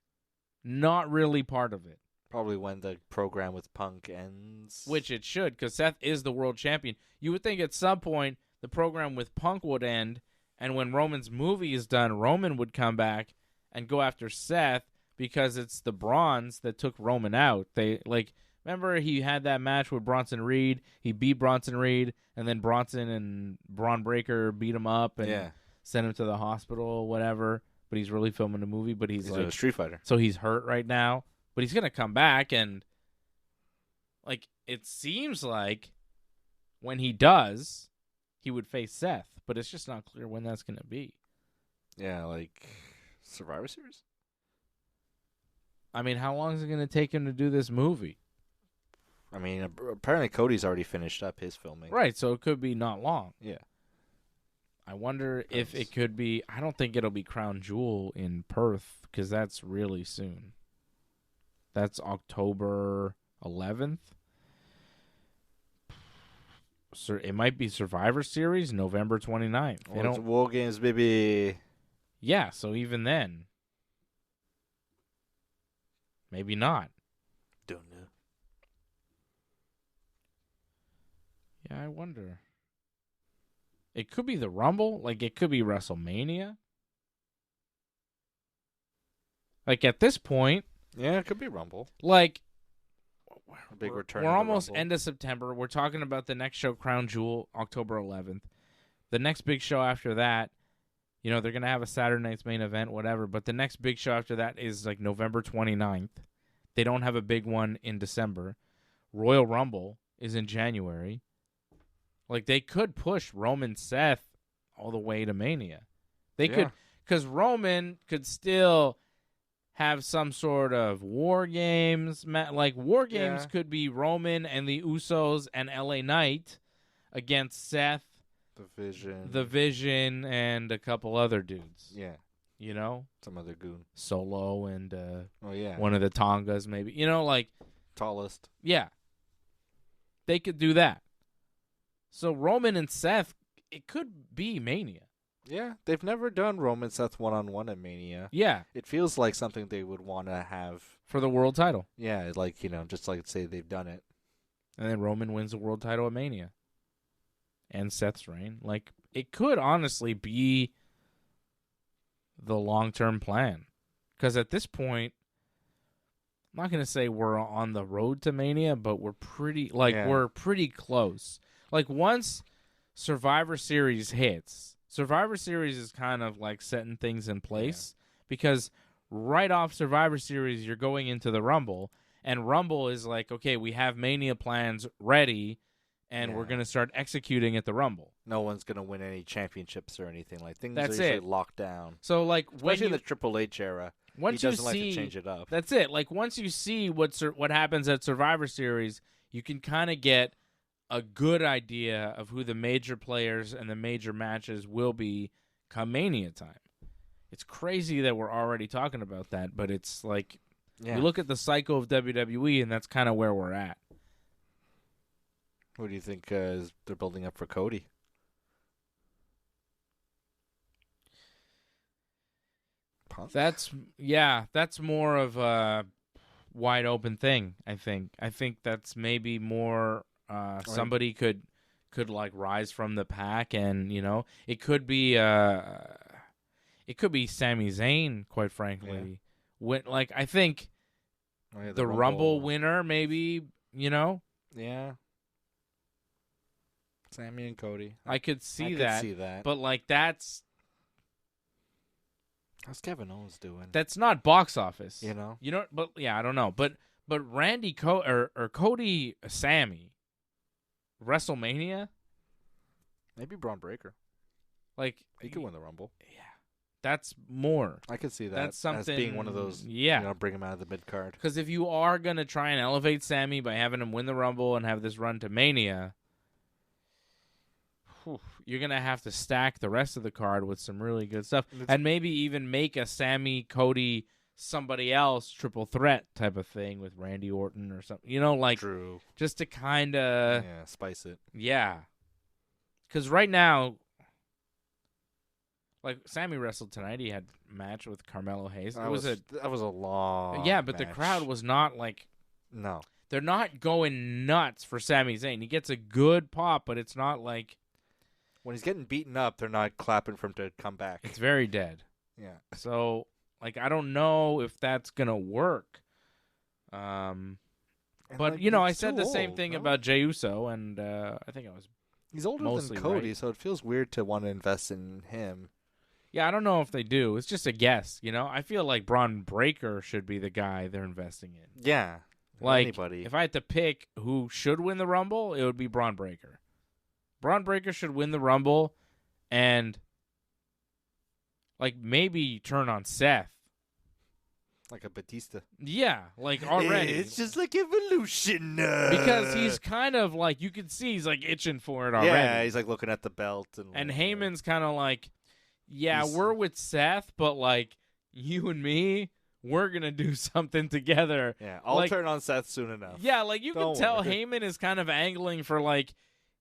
not really part of it. Probably when the program with Punk ends. Which it should, because Seth is the world champion. You would think at some point the program with Punk would end, and when Roman's movie is done, Roman would come back and go after Seth, because it's the Bronze that took Roman out. Remember he had that match with Bronson Reed? He beat Bronson Reed, and then Bronson and Braun Breaker beat him up and sent him to the hospital, whatever. But he's really filming a movie, but he's like a Street Fighter. So he's hurt right now. But he's going to come back, and, like, it seems like when he does, he would face Seth. But it's just not clear when that's going to be. Yeah, like Survivor Series? I mean, how long is it going to take him to do this movie? I mean, apparently Cody's already finished up his filming. Right, so it could be not long. Yeah. I wonder if it could be... I don't think it'll be Crown Jewel in Perth, because that's really soon. That's October 11th. So it might be Survivor Series, November 29th. Well, it's War Games, baby. Yeah, so even then. Maybe not. Don't know. Yeah, I wonder. It could be the Rumble. Like, it could be WrestleMania. Like, at this point... Yeah, it could be Rumble. Like, A big return. we're of the almost Rumble. end of September. We're talking about the next show, Crown Jewel, October 11th. The next big show after that, you know, they're going to have a Saturday night's main event, whatever. But the next big show after that is like November 29th. They don't have a big one in December. Royal Rumble is in January. Like, they could push Roman Seth all the way to Mania. They could, because Roman could still have some sort of War Games. Like, War Games could be Roman and the Usos and LA Knight against Seth, the Vision, and a couple other dudes. Yeah. You know? Some other goon. Solo and one of the Tongas, maybe. You know, like... Tallest. Yeah. They could do that. So Roman and Seth, it could be Mania. Yeah, they've never done Roman Seth one-on-one at Mania. Yeah. It feels like something they would want to have. For the world title. Yeah, like, you know, just like say they've done it. And then Roman wins the world title at Mania. And Seth's reign. Like, it could honestly be the long-term plan. Because at this point, I'm not going to say we're on the road to Mania, but we're pretty, we're pretty close. Like, once Survivor Series hits, Survivor Series is kind of like setting things in place because right off Survivor Series, you're going into the Rumble, and Rumble is like, okay, we have Mania plans ready, and we're going to start executing at the Rumble. No one's going to win any championships or anything. Like, things That's are usually it. locked down. So, like, especially in the Triple H era, once he doesn't you like see, to change it up. That's it. Like, once you see what happens at Survivor Series, you can kind of get a good idea of who the major players and the major matches will be come Mania time. It's crazy that we're already talking about that, but it's like you look at the cycle of WWE, and that's kind of where we're at. What do you think they're building up for Cody? Punk? That's more of a wide open thing, I think. I think that's maybe more somebody could like rise from the pack, and you know, it could be Sami Zayn, quite frankly. I think the Rumble winner, maybe, you know? Yeah. Sami and Cody. I could see that. See that. But like that's How's Kevin Owens doing? That's not box office. You know? But yeah, I don't know. But Randy or Cody Sammy, WrestleMania, Maybe Braun Breaker. like He could win the Rumble. Yeah, that's more. I could see that That's something as being one of those. Yeah, Bring him out of the mid card. because if you are gonna try and elevate Sammy by having him win the Rumble and have this run to Mania, you're gonna have to stack the rest of the card with some really good stuff, and maybe even make a Sammy, Cody, somebody else triple threat type of thing with Randy Orton or something. True. Just to kind of spice it. Yeah, because right now, like Sammy wrestled tonight, he had a match with Carmelo Hayes. That was a long. Yeah, but match. the crowd was not like. No, they're not going nuts for Sami Zayn. He gets a good pop, but it's not like when he's getting beaten up, they're not clapping for him to come back. It's very dead. Yeah. So, like, I don't know if that's gonna work. But I said the same thing about Jey Uso, and I think I was. He's older mostly than Cody, right. so it feels weird to want to invest in him. Yeah, I don't know if they do. It's just a guess, I feel like Braun Breaker should be the guy they're investing in. Yeah. Like, anybody. if I had to pick who should win the Rumble, it would be Braun Breaker. Braun Breaker should win the Rumble and, like, maybe turn on Seth. Like a Batista. Yeah, like, already. It's just like Evolution. Because he's kind of, like, you can see he's, like, itching for it already. Yeah, he's, like, looking at the belt. And Heyman's kind of like, we're with Seth, but, like, you and me, we're going to do something together. Yeah, I'll turn on Seth soon enough. Yeah, like, you can tell worry. Heyman is kind of angling for, like,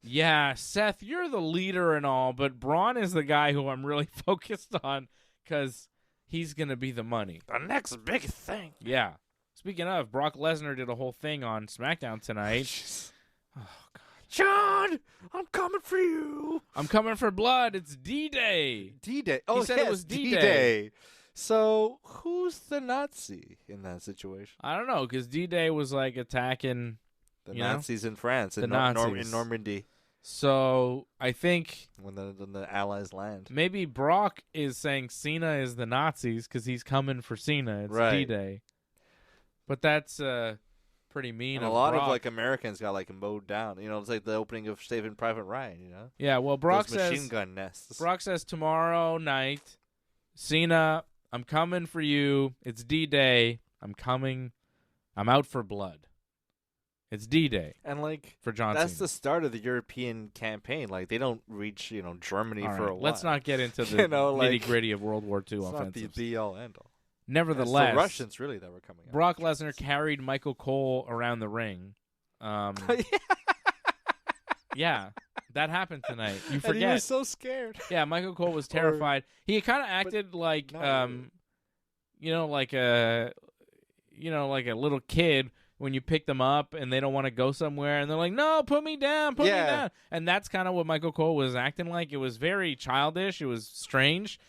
yeah, Seth, you're the leader and all, but Braun is the guy who I'm really focused on because he's going to be the money. The next big thing. Yeah. Speaking of, Brock Lesnar did a whole thing on SmackDown tonight. Oh, God. John, I'm coming for you. I'm coming for blood. It's D-Day. D-Day. Oh, he said yes, it was D-Day. D-Day. So, who's the Nazi in that situation? I don't know, because D-Day was, like, attacking the Nazis in France, in Normandy. So, I think when the Allies land. Maybe Brock is saying Cena is the Nazis because he's coming for Cena. It's right. D-Day. But that's pretty mean and of a lot Brock. of, like, Americans got, like, mowed down. It's like the opening of Saving Private Ryan, Yeah, well, Brock Those says... machine gun nests. Brock says tomorrow night, Cena, I'm coming for you. It's D-Day. I'm coming. I'm out for blood. It's D-Day. And, like, for John that's Cena. the start of the European campaign. Like, they don't reach, Germany All for right, a while. let's not get into the nitty-gritty of World War II it's offensives. not the be-all, end-all. Nevertheless, it's the Russians, really, that were coming out. Brock Lesnar carried Michael Cole around the ring. Yeah, that happened tonight. You forget. And he was so scared. Yeah, Michael Cole was terrified. He kind of acted like, like a little kid when you pick them up and they don't want to go somewhere and they're like, no, put me down, put me down. And that's kind of what Michael Cole was acting like. It was very childish. It was strange.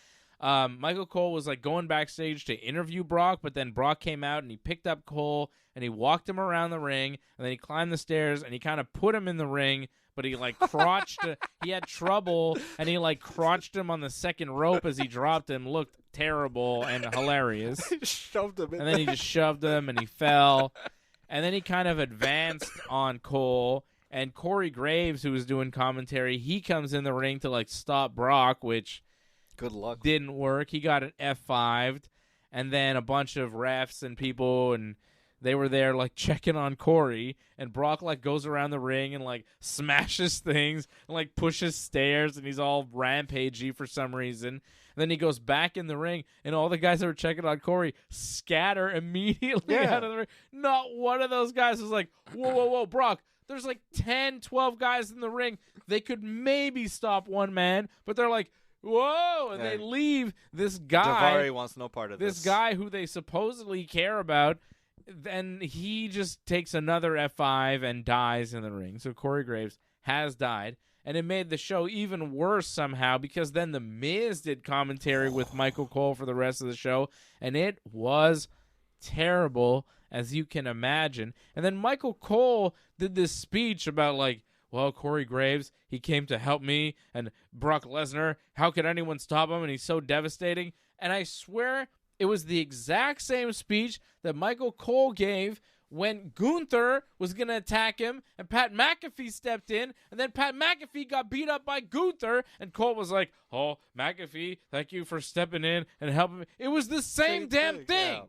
Michael Cole was like going backstage to interview Brock, but then Brock came out and he picked up Cole and he walked him around the ring and then he climbed the stairs and he kind of put him in the ring, but he like crotched, he had trouble and he like crotched him on the second rope as he dropped him. Looked terrible and hilarious. Shoved him in and then he just shoved him and he fell. And then he kind of advanced on Cole, and Corey Graves, who was doing commentary, he comes in the ring to like stop Brock, which good luck didn't work. He got an F5'd, and then a bunch of refs and people, and they were there like checking on Corey, and Brock like goes around the ring and like smashes things and like pushes stairs, and he's all rampagey for some reason. And then he goes back in the ring, and all the guys that were checking on Corey scatter immediately out of the ring. Not one of those guys was like, whoa, Brock, there's like 10, 12 guys in the ring. They could maybe stop one man, but they're like, whoa, and they leave this guy. Daivari wants no part of this. This guy who they supposedly care about, then he just takes another F5 and dies in the ring. So Corey Graves has died. And it made the show even worse somehow because then The Miz did commentary with Michael Cole for the rest of the show, and it was terrible, as you can imagine. And then Michael Cole did this speech about, like, well, Corey Graves, he came to help me, and Brock Lesnar, how could anyone stop him? And he's so devastating. And I swear it was the exact same speech that Michael Cole gave when Gunther was going to attack him and Pat McAfee stepped in, and then Pat McAfee got beat up by Gunther, and Cole was like, oh, McAfee, thank you for stepping in and helping me. It was the same damn thing. Yeah.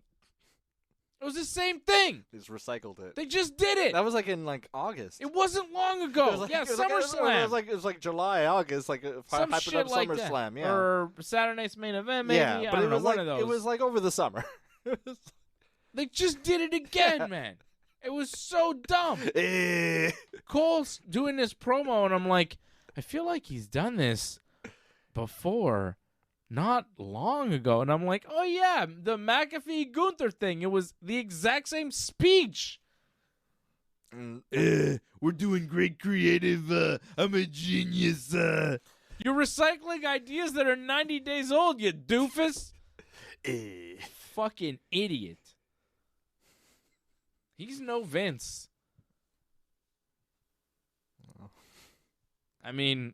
It was the same thing. They just recycled it. They just did it. That was like in like August. It wasn't long ago. SummerSlam. It was like July, August, like Some hyping shit up like SummerSlam, that. yeah. Or Saturday Night's Main Event, maybe. Yeah, I but don't it know, was one like of those. it was like over the summer. They just did it again, man. It was so dumb. Cole's doing this promo, and I'm like, I feel like he's done this before, not long ago. And I'm like, oh, yeah, the McAfee-Gunther thing. It was the exact same speech. We're doing great creative. I'm a genius. You're recycling ideas that are 90 days old, you doofus. Fucking idiot. He's no Vince. I mean,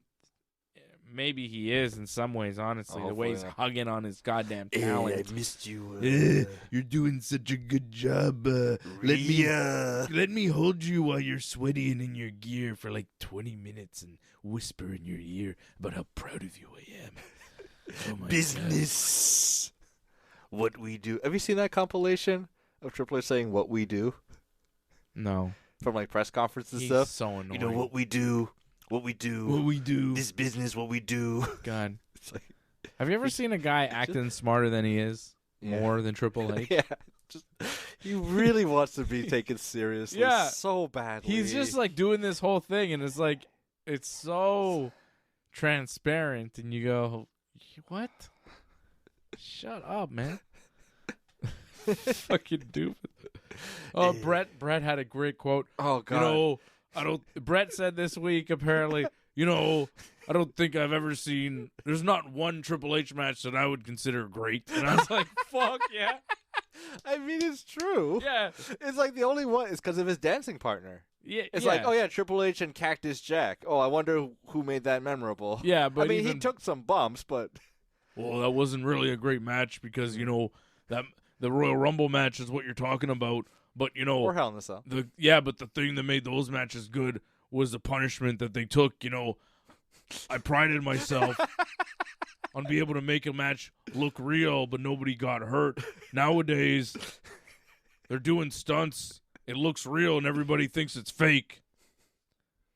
maybe he is in some ways, honestly. The way he's hugging on his goddamn talent. I missed you. You're doing such a good job. Let me hold you while you're sweating in your gear for like 20 minutes and whisper in your ear about how proud of you I am. Oh my Business. What we do. Have you seen that compilation of Triple H saying what we do? No. From like press conferences and He's stuff. so annoying. You know what we do. What we do. What we do. This business, what we do. God. It's like, Have you ever seen a guy acting smarter than he is? Yeah. More than Triple H? yeah. Just, he really wants to be taken seriously so badly. He's just like doing this whole thing, and it's like, it's so transparent, and you go, what? Shut up, man. Fucking stupid. Oh, Brett had a great quote. Oh God. You know, Brett said this week apparently, I don't think I've ever seen, there's not one Triple H match that I would consider great. And I was like, fuck yeah. I mean, it's true. Yeah. It's like the only one is because of his dancing partner. Yeah. It's like, oh yeah, Triple H and Cactus Jack. Oh, I wonder who made that memorable. Yeah, but I mean, he took some bumps, but Well, that wasn't really a great match because, that the Royal Rumble match is what you're talking about. But, or Hell in a Cell. but the thing that made those matches good was the punishment that they took. I prided myself on being able to make a match look real, but nobody got hurt. Nowadays, they're doing stunts. It looks real, and everybody thinks it's fake.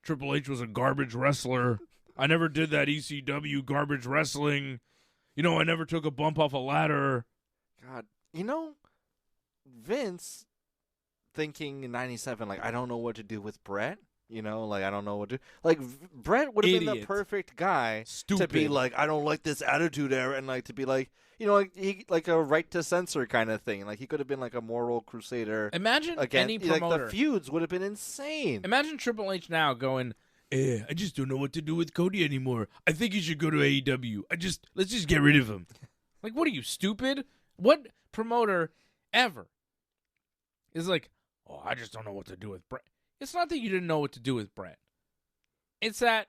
Triple H was a garbage wrestler. I never did that ECW garbage wrestling. I never took a bump off a ladder. God, Vince thinking in '97, like, I don't know what to do with Brett. I don't know what to do. Like, Brett would have been the Idiot. perfect guy Stupid. to be like, I don't like this attitude era, and like to be like, like a right to censor kind of thing. Like, he could have been like a moral crusader. Imagine Again, any like promoter. the feuds would have been insane. Imagine Triple H now going, I just don't know what to do with Cody anymore. I think he should go to AEW. Let's just get rid of him. like, what are you, stupid? What promoter ever is like, oh, I just don't know what to do with Brett. It's not that you didn't know what to do with Brett. It's that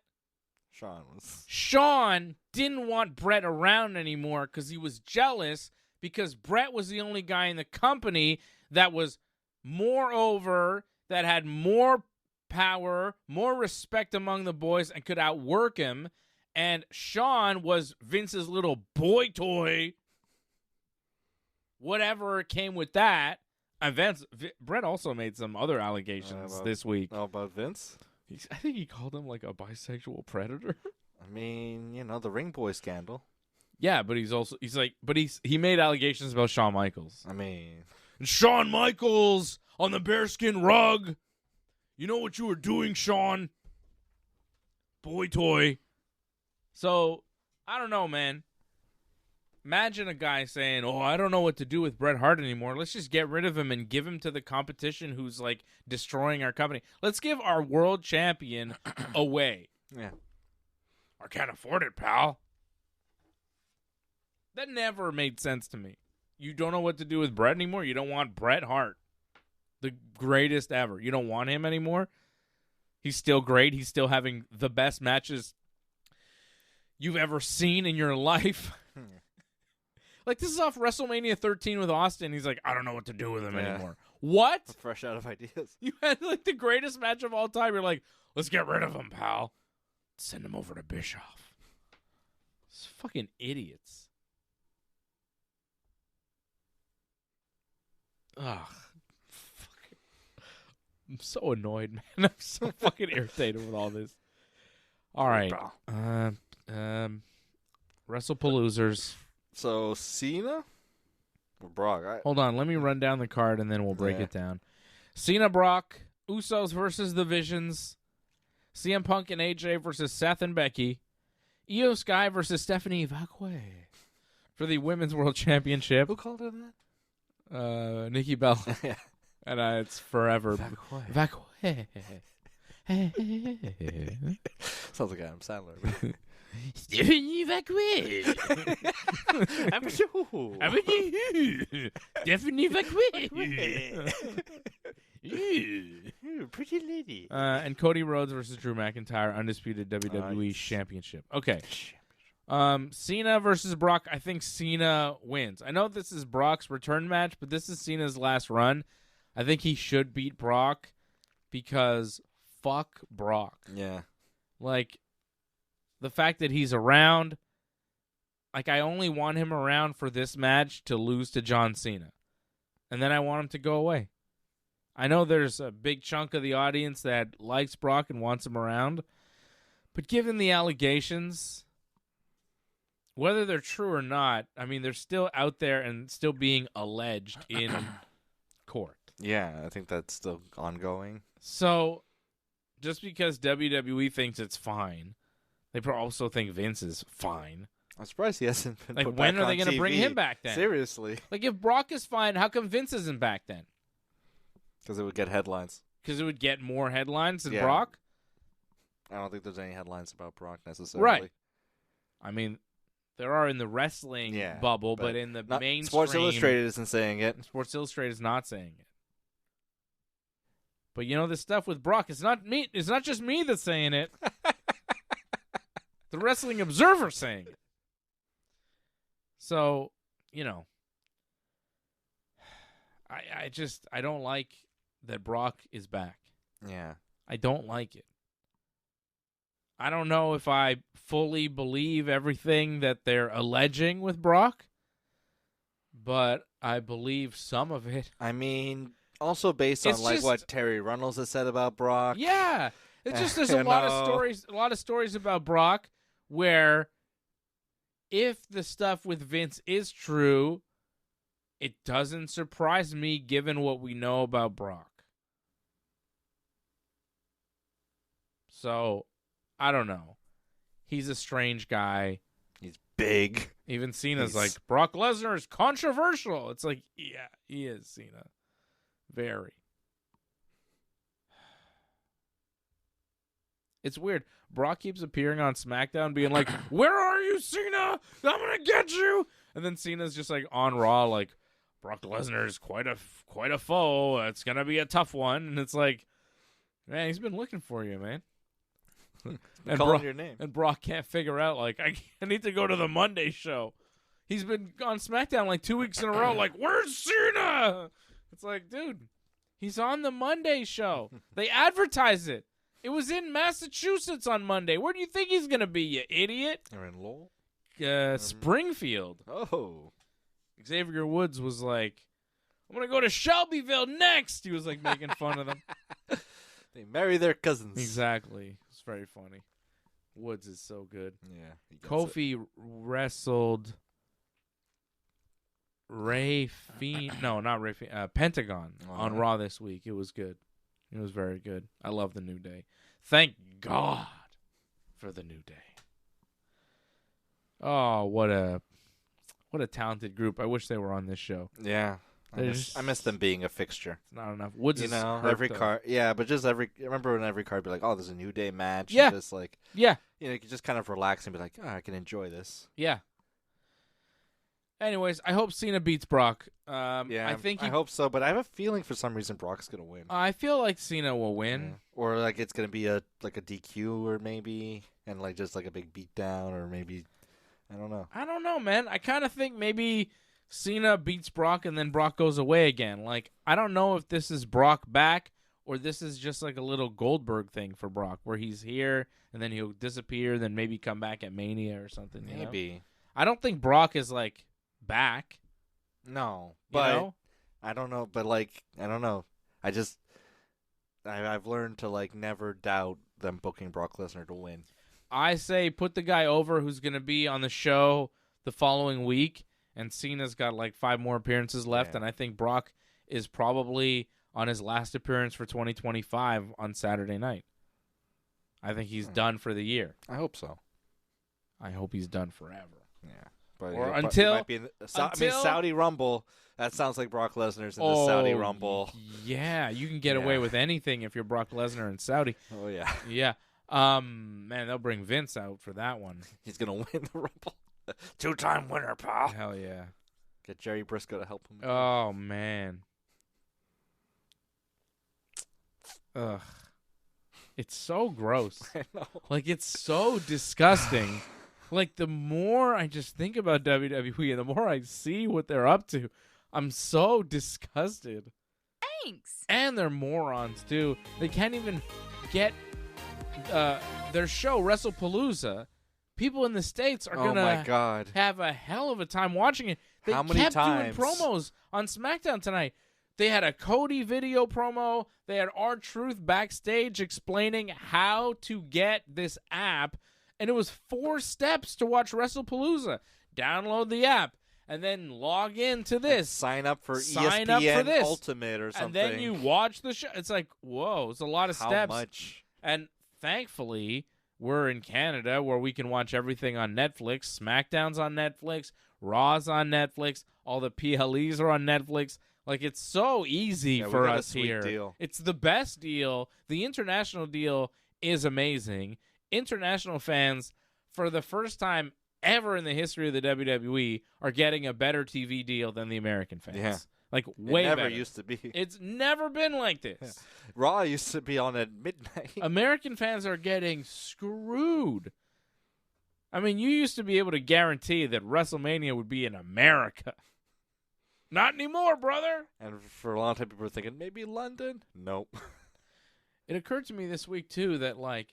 Sean didn't want Brett around anymore because he was jealous because Brett was the only guy in the company that was more over, that had more power, more respect among the boys, and could outwork him. And Sean was Vince's little boy toy. Whatever came with that. And Brett also made some other allegations this week. About Vince? I think he called him like a bisexual predator. I mean, the Ring Boy scandal. Yeah, but he made allegations about Shawn Michaels. I mean, And Shawn Michaels on the bearskin rug. You know what you were doing, Shawn? Boy toy. So, I don't know, man. Imagine a guy saying, oh, I don't know what to do with Bret Hart anymore. Let's just get rid of him and give him to the competition who's, like, destroying our company. Let's give our world champion away. yeah. I can't afford it, pal. That never made sense to me. You don't know what to do with Bret anymore? You don't want Bret Hart, the greatest ever. You don't want him anymore? He's still great. He's still having the best matches you've ever seen in your life. Like, this is off WrestleMania 13 with Austin. He's like, I don't know what to do with him Yeah. anymore. What? I'm fresh out of ideas. You had, like, the greatest match of all time. You're like, let's get rid of him, pal. Send him over to Bischoff. It's fucking idiots. Ugh. Fucking. I'm so annoyed, man. I'm so fucking irritated with all this. All right. Wrestlepaloozers. So Cena or Brock? Hold on. Let me run down the card, and then we'll break it down. Cena, Brock, Usos versus the Visions. CM Punk and AJ versus Seth and Becky. Io Sky versus Stephanie Vacque for the Women's World Championship. Who called her that? Nikki Bella. Yeah. And it's forever. Vacque. Sounds like Adam Sandler. Stephanie Vacque. Stephanie Vacque. Pretty lady. And Cody Rhodes versus Drew McIntyre, undisputed WWE Championship. Okay. Cena versus Brock. I think Cena wins. I know this is Brock's return match, but this is Cena's last run. I think he should beat Brock because fuck Brock. Yeah. Like, the fact that he's around, like, I only want him around for this match to lose to John Cena. And then I want him to go away. I know there's a big chunk of the audience that likes Brock and wants him around, but given the allegations, whether they're true or not, I mean, they're still out there and still being alleged in court. Yeah, I think that's still ongoing. So, just because WWE thinks it's fine, they also think Vince is fine. I'm surprised he hasn't been Like, put when back are they on going to bring TV. him back then? Seriously. Like, if Brock is fine, how come Vince isn't back then? Because it would get headlines. Because it would get more headlines than Yeah. Brock? I don't think there's any headlines about Brock necessarily. Right. I mean, there are in the wrestling bubble, but in the mainstream... Sports Illustrated isn't saying it. Sports Illustrated is not saying it. But you know, this stuff with Brock, it's not me. It's not just me that's saying it. The Wrestling Observer's saying it. So, you know, I don't like that Brock is back. Yeah. I don't like it. I don't know if I fully believe everything that they're alleging with Brock, but I believe some of it. I mean, also based on It's like just- what Terry Runnels has said about Brock. Yeah. It's just there's You a lot know. of stories about Brock where if the stuff with Vince is true, it doesn't surprise me given what we know about Brock. So, I don't know. He's a strange guy. He's big. Even Cena's He's- like, Brock Lesnar is controversial. It's like, yeah, he is, Cena. Very. It's weird. Brock keeps appearing on SmackDown being like, where are you, Cena? I'm going to get you. And then Cena's just like on Raw like, Brock Lesnar is quite a foe. It's going to be a tough one. And it's like, man, he's been looking for you, man. And Calling Brock, your name. and Brock can't figure out, like, I need to go to the Monday show. He's been on SmackDown like 2 weeks in a row, like, where's Cena? It's like, dude, he's on the Monday show. They advertise it. It was in Massachusetts on Monday. Where do you think he's going to be, you idiot? You're in Lowell? Springfield. Oh. Xavier Woods was like, I'm going to go to Shelbyville next. He was like making fun of them. They marry their cousins. Exactly. It's very funny. Woods is so good. Yeah. he gets it. Kofi wrestled Ray Fiend. No, not Ray Fiend. Pentagon on Alright. Raw this week. It was good. It was very good. I love the New Day. Thank God for the New Day. Oh, what a talented group. I wish they were on this show. Yeah. I There's- miss them being a fixture. It's not enough. Woods You is know, hurt, every though. card. Yeah, but just I remember when every card be like, oh, there's a New Day match. Yeah. And just like, Yeah. you know, you can just kind of relax and be like, oh, I can enjoy this. Yeah. Anyways, I hope Cena beats Brock. Yeah. I think I hope so, but I have a feeling for some reason Brock's going to win. I feel like Cena will win. Yeah. Or like it's going to be a DQ or maybe, and like just like a big beatdown or maybe. I don't know. I don't know, man. I kind of think maybe Cena beats Brock and then Brock goes away again. Like, I don't know if this is Brock back or this is just like a little Goldberg thing for Brock where he's here and then he'll disappear, then maybe come back at Mania or something. You know? I don't think Brock is, like, back. No. You But know? I don't know. But, like, I don't know. I've learned to, like, never doubt them booking Brock Lesnar to win. I say put the guy over who's going to be on the show the following week, and Cena's got like 5 more appearances left, and I think Brock is probably on his last appearance for 2025 on Saturday night. I think he's done for the year. I hope so. I hope he's done forever. Yeah. But Or he until- might be in Saudi Rumble. That sounds like Brock Lesnar's in the Saudi Rumble. Yeah, you can get away with anything if you're Brock Lesnar in Saudi. Oh, yeah. Yeah. Man, they'll bring Vince out for that one. He's going to win the Rumble. 2-time winner, pal. Hell yeah. Get Jerry Briscoe to help him. Oh, man. Ugh. It's so gross. I know. Like, it's so disgusting. Like, the more I just think about WWE and the more I see what they're up to, I'm so disgusted. Thanks. And they're morons, too. They can't even get their show, Wrestlepalooza. People in the States are going my to God. have a hell of a time watching it. They How many kept times? doing promos on SmackDown tonight. They had a Cody video promo. They had R-Truth backstage explaining how to get this app. And it was 4 steps to watch Wrestlepalooza. Download the app and then log in to this. Sign up for Sign ESPN up for this. Ultimate or something. And then you watch the show. It's like, whoa, it's a lot of How steps. much? And thankfully, we're in Canada where we can watch everything on Netflix. SmackDown's on Netflix. Raw's on Netflix. All the PLEs are on Netflix. Like, it's so easy we for got a us sweet here. deal. It's the best deal. The international deal is amazing. International fans, for the first time ever in the history of the WWE, are getting a better TV deal than the American fans. Yeah. Like, way It never better. used to be. It's never been like this. Yeah. Raw used to be on at midnight. American fans are getting screwed. I mean, you used to be able to guarantee that WrestleMania would be in America. Not anymore, brother. And for a long time, people were thinking, maybe London? Nope. It occurred to me this week, too, that, like,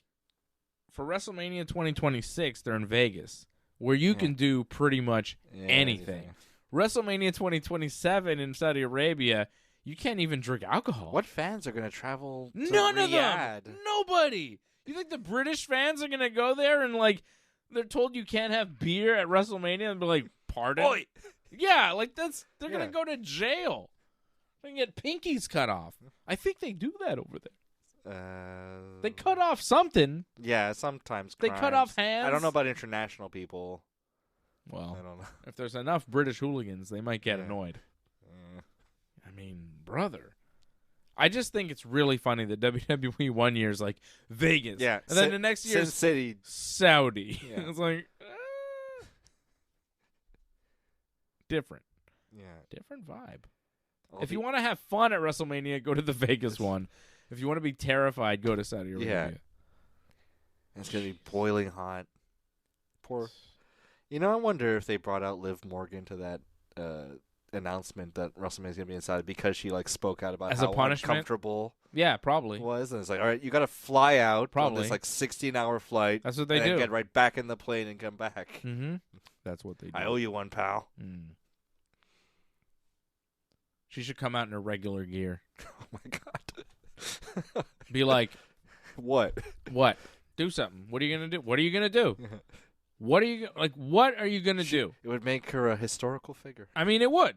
for WrestleMania 2026, they're in Vegas, where you can do pretty much anything. WrestleMania 2027 in Saudi Arabia, you can't even drink alcohol. What fans are going to travel to None of Riyadh? them. Nobody. You think the British fans are going to go there and, like, they're told you can't have beer at WrestleMania and be like, pardon? Oi. Yeah, like, they're going Yeah. to go to jail. They can get pinkies cut off. I think they do that over there. They cut off something. Yeah, sometimes They cut crimes. off hands. I don't know about international people. Well, I don't know. if there's enough British hooligans, they might get Yeah. annoyed. I mean, brother. I just think it's really funny that WWE one year is like Vegas. Yeah. And then the next year Sin is City. Saudi. Yeah. It's like, different. Yeah. Different vibe. All If the- you want to have fun at WrestleMania, go to the Vegas one. If you want to be terrified, go to Saudi Arabia. It's going to be boiling hot. Poor. You know, I wonder if they brought out Liv Morgan to that announcement that WrestleMania is going to be inside because she like spoke out about As a how punishment? uncomfortable Yeah, it probably. was, and it's like, all right, you got to fly out on Probably. this like 16-hour flight. That's what they and then do. get right back in the plane and come back. Mm-hmm. That's what they do. I owe you one, pal. Mm. She should come out in her regular gear. Oh my god. Be like, What? what? Do something. What are you gonna do? What are you gonna do? What are you like? What are you gonna do? It would make her a historical figure. I mean, it would.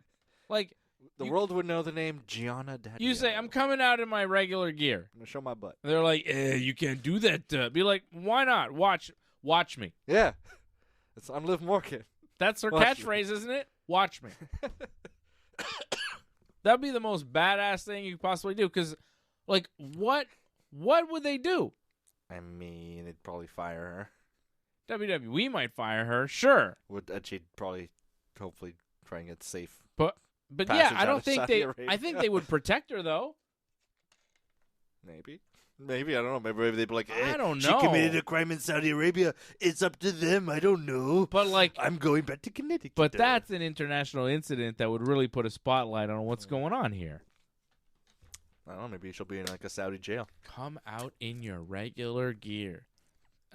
Like, The You- world would know the name Gianna Daddy. you say, I'm coming out in my regular gear. I'm gonna show my butt. And they're like, you can't do that. Be like, why not? Watch me. Yeah. I'm Liv Morgan. That's her Watch me. catchphrase, isn't it? Watch me. That'd be the most badass thing you could possibly do. Because, like, what would they do? I mean, they'd probably fire WWE might fire her, sure. her. And she'd probably, hopefully, try and get safe. But Passage yeah, I out don't of think Saudi they. Arabia. I think they would protect her though. Maybe. Maybe, I don't know. Maybe they'd be like, I don't She know. committed a crime in Saudi Arabia. It's up to them. I don't know. But like, I'm going back to Connecticut. but that's an international incident that would really put a spotlight on what's going on here. I don't know. Maybe she'll be in like a Saudi jail. Come out in your regular gear.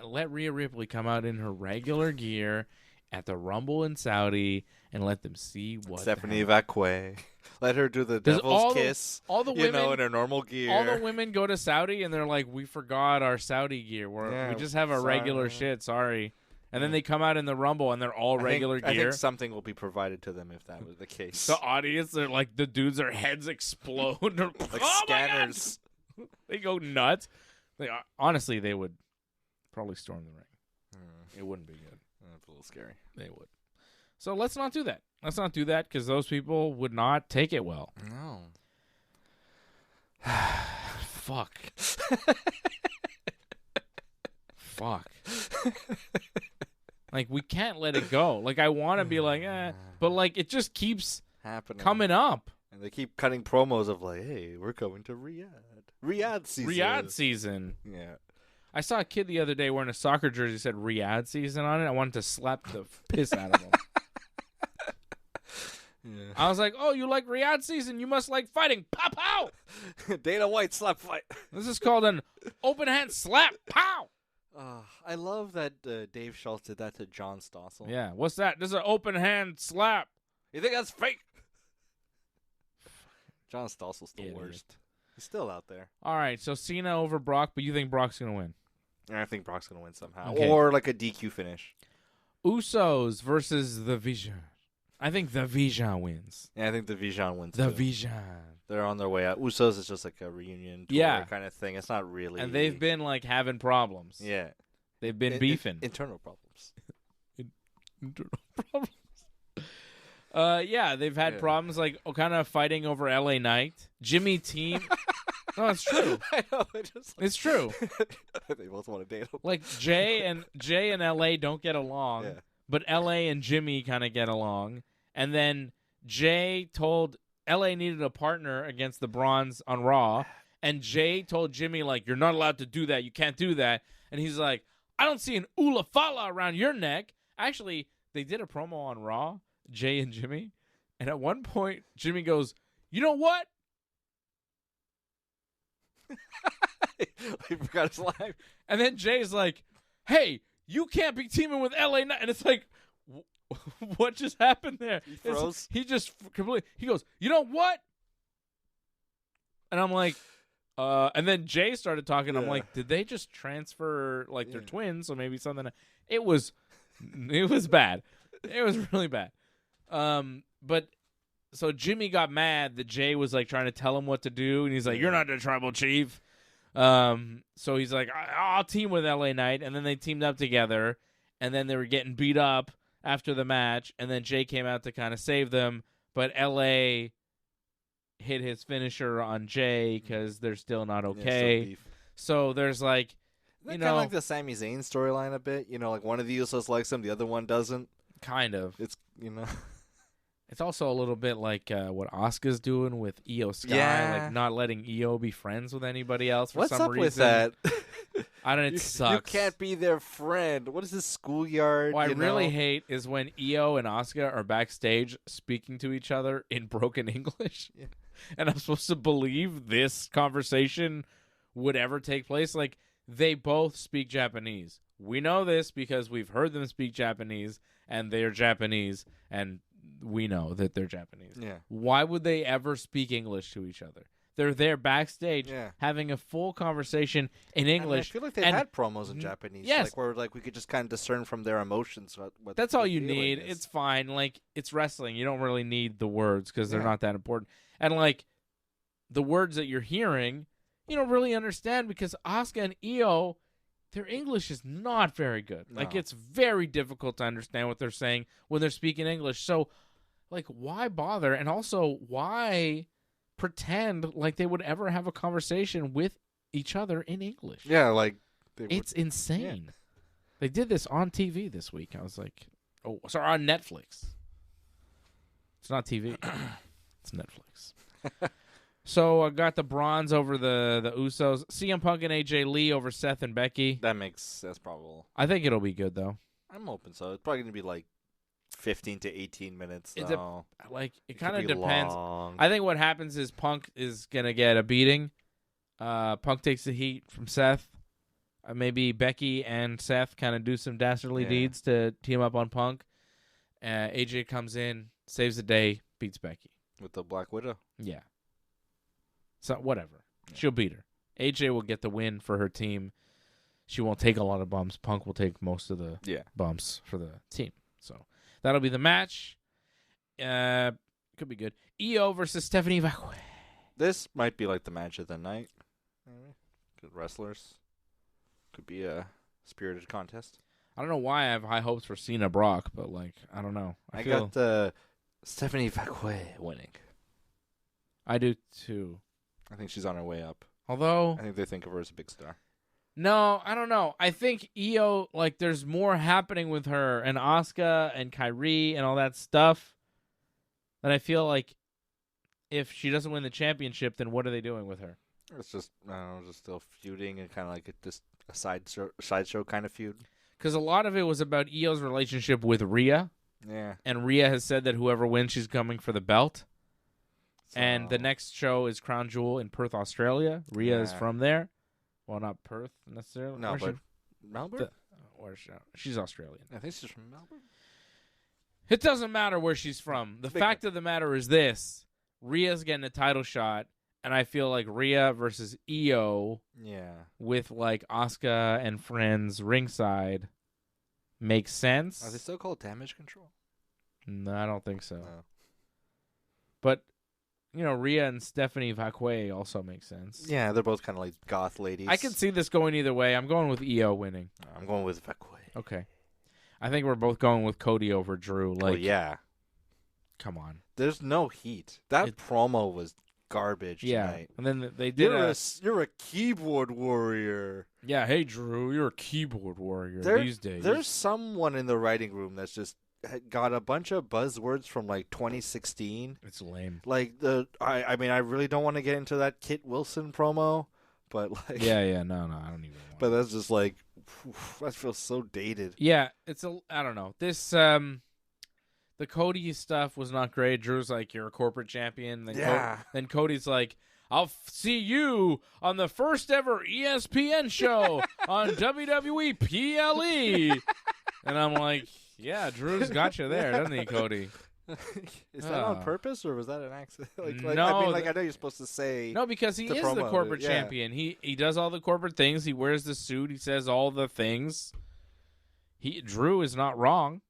Let Rhea Ripley come out in her regular gear at the Rumble in Saudi and let them see what Stephanie the heck. Vacque. Let her do the Does devil's kiss. all the women, in her normal gear. all the women go to Saudi and they're like, we forgot our Saudi gear. We just have our regular shit. Sorry. And then they come out in the Rumble and they're all regular gear. I think something will be provided to them if that was the case. The audience, they're like, the dudes, their heads explode. They're like "Oh my scanners. God!" They go nuts. Honestly, they would probably storm the ring. It wouldn't be good. That's a little scary. They would. So let's not do that. Let's not do that because those people would not take it well. No. Fuck. Fuck. Like, we can't let it go. Like, I want to be like, but like, it just keeps Happening. coming up. And they keep cutting promos of like, hey, we're coming to Riyadh. Riyadh season. Riyadh season. Yeah. I saw a kid the other day wearing a soccer jersey that said Riyadh season on it. I wanted to slap the piss out of him. Yeah. I was like, oh, you like Riyadh season? You must like fighting. Pow, pow. Dana White slap fight. This is called an open hand slap. Pow. I love that Dave Schultz did that to John Stossel. Yeah, what's that? This is an open hand slap. You think that's fake? John Stossel's the Idiot. worst. He's still out there. All right, so Cena over Brock, but you think Brock's going to win? And I think Brock's going to win somehow. Okay. Or like a DQ finish. Usos versus The Vision. I think The Vision wins. Yeah, I think the Vision wins The too. Vision. They're on their way out. Usos is just like a reunion tour kind of thing. It's not really. And they've been like having problems. Yeah. They've been beefing. Internal problems. Internal problems. Yeah, they've had problems like kind of fighting over LA Knight. Jimmy Team. No, it's true. I know. It's true. They both want to date him. Like Jay and LA don't get along, but LA and Jimmy kind of get along. And then Jay told LA needed a partner against the Bronze on Raw, and Jay told Jimmy like, "You're not allowed to do that. You can't do that." And he's like, "I don't see an Ula Fala around your neck." Actually, they did a promo on Raw, Jay and Jimmy, and at one point Jimmy goes, "You know what?" He forgot his line. And then Jay's like, "Hey, you can't be teaming with LA Knight." And it's like, what just happened there? He froze. He just completely. He goes, "You know what?" And I'm like, and then Jay started talking. I'm like, did they just transfer like they're twins? So maybe something. It was bad. It was really bad. But so Jimmy got mad that Jay was like trying to tell him what to do, and he's like, "You're not the tribal chief." So he's like, "I'll team with LA Knight," and then they teamed up together, and then they were getting beat up after the match, and then Jay came out to kind of save them, but LA hit his finisher on Jay because they're still not okay. So there's like, kind of like the Sami Zayn storyline a bit. You know, like one of the Usos likes him, the other one doesn't. Kind of. It's It's also a little bit like what Asuka's doing with Io Sky, like not letting Io be friends with anybody else for some reason. What's up with that? I don't know. It sucks. You can't be their friend. What is this, schoolyard? What I really hate is when Io and Asuka are backstage speaking to each other in broken English. Yeah. And I'm supposed to believe this conversation would ever take place. Like, they both speak Japanese. We know this because we've heard them speak Japanese, and they're Japanese, and we know that they're Japanese. Yeah. Why would they ever speak English to each other? They're there backstage having a full conversation in English. I feel like they've had promos in Japanese. Yes. Like where like we could just kind of discern from their emotions what that's all you feeling need. is. It's fine. Like, it's wrestling. You don't really need the words because they're not that important. And like the words that you're hearing, you don't really understand because Asuka and Io, their English is not very good. No. Like, it's very difficult to understand what they're saying when they're speaking English. So, like, why bother? And also, why pretend like they would ever have a conversation with each other in English? Yeah, like it's insane. Yeah. They did this on TV this week. I was like, oh, sorry, on Netflix. It's not TV. It's Netflix. So I got the bronze over the Usos. CM Punk and AJ Lee over Seth and Becky. That's probable. I think it'll be good though. I'm open, so it's probably gonna be like 15 to 18 minutes. It It kind of could be depends. long. I think what happens is Punk is gonna get a beating. Punk takes the heat from Seth. Maybe Becky and Seth kind of do some dastardly deeds to team up on Punk. AJ comes in, saves the day, beats Becky. With the Black Widow. Yeah. So whatever. Yeah. She'll beat her. AJ will get the win for her team. She won't take a lot of bumps. Punk will take most of the bumps for the team. So that'll be the match. Could be good. Io versus Stephanie Vacque. This might be like the match of the night. Good wrestlers. Could be a spirited contest. I don't know why I have high hopes for Cena Brock, but I don't know. I got Stephanie Vacque winning. I do too. I think she's on her way up. Although I think they think of her as a big star. No, I don't know. I think Io, there's more happening with her and Asuka and Kyrie and all that stuff. And I feel like if she doesn't win the championship, then what are they doing with her? It's just, I don't know, just still feuding and kind of like just a sideshow kind of feud. Because a lot of it was about Io's relationship with Rhea. Yeah. And Rhea has said that whoever wins, she's coming for the belt. So... And the next show is Crown Jewel in Perth, Australia. Rhea is from there. Well, not Perth necessarily. No, but Melbourne? She's Australian. I think she's from Melbourne. It doesn't matter where she's from. The fact of the matter is this. Rhea's getting a title shot, and I feel like Rhea versus Io with, Asuka and friends ringside makes sense. Are they still called Damage Control? No, I don't think so. No. But... Rhea and Stephanie Vacque also make sense. Yeah, they're both kind of like goth ladies. I can see this going either way. I'm going with Io winning. I'm going with Vacque. Okay. I think we're both going with Cody over Drew. Yeah. Come on. There's no heat. That promo was garbage tonight. And then they did You're a keyboard warrior. Yeah, hey, Drew, you're a keyboard warrior these days. There's someone in the writing room that's just got a bunch of buzzwords from 2016. It's lame. I mean, I really don't want to get into that Kit Wilson promo, but no, I don't even want. But that's just that feels so dated. Yeah, I don't know. This the Cody stuff was not great. Drew's like, you're a corporate champion. Then Cody's like, I'll see you on the first ever ESPN show on WWE PLE. And I'm like, yeah, Drew's got you there, doesn't he, Cody? Is that on purpose, or was that an accident? No, I know you're supposed to say no, because he is the corporate champion. He does all the corporate things. He wears the suit. He says all the things. Drew is not wrong.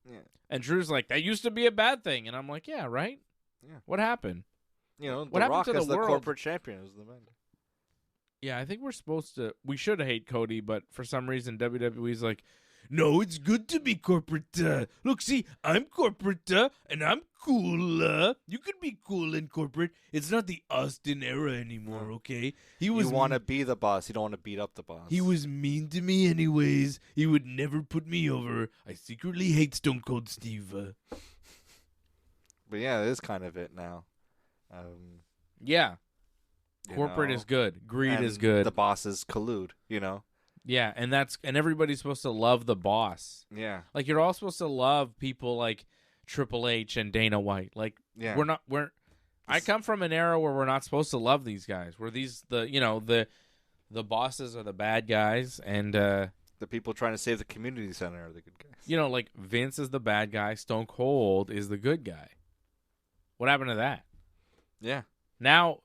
Yeah. And Drew's like, that used to be a bad thing, and I'm like, yeah, right. Yeah. What happened? The Rock is the corporate champion. Is the man. Yeah, I think we should hate Cody, but for some reason WWE's like, no, it's good to be corporate. Look, see, I'm corporate, and I'm cool. You can be cool in corporate. It's not the Austin era anymore, okay? You want to be the boss. You don't want to beat up the boss. He was mean to me anyways. He would never put me over. I secretly hate Stone Cold Steve. But yeah, it is kind of it now. Yeah. Corporate is good. Greed is good. The bosses collude, Yeah, and everybody's supposed to love the boss. Yeah. You're all supposed to love people like Triple H and Dana White. I come from an era where we're not supposed to love these guys. Where the bosses are the bad guys and the people trying to save the community center are the good guys. Vince is the bad guy, Stone Cold is the good guy. What happened to that? Yeah. Now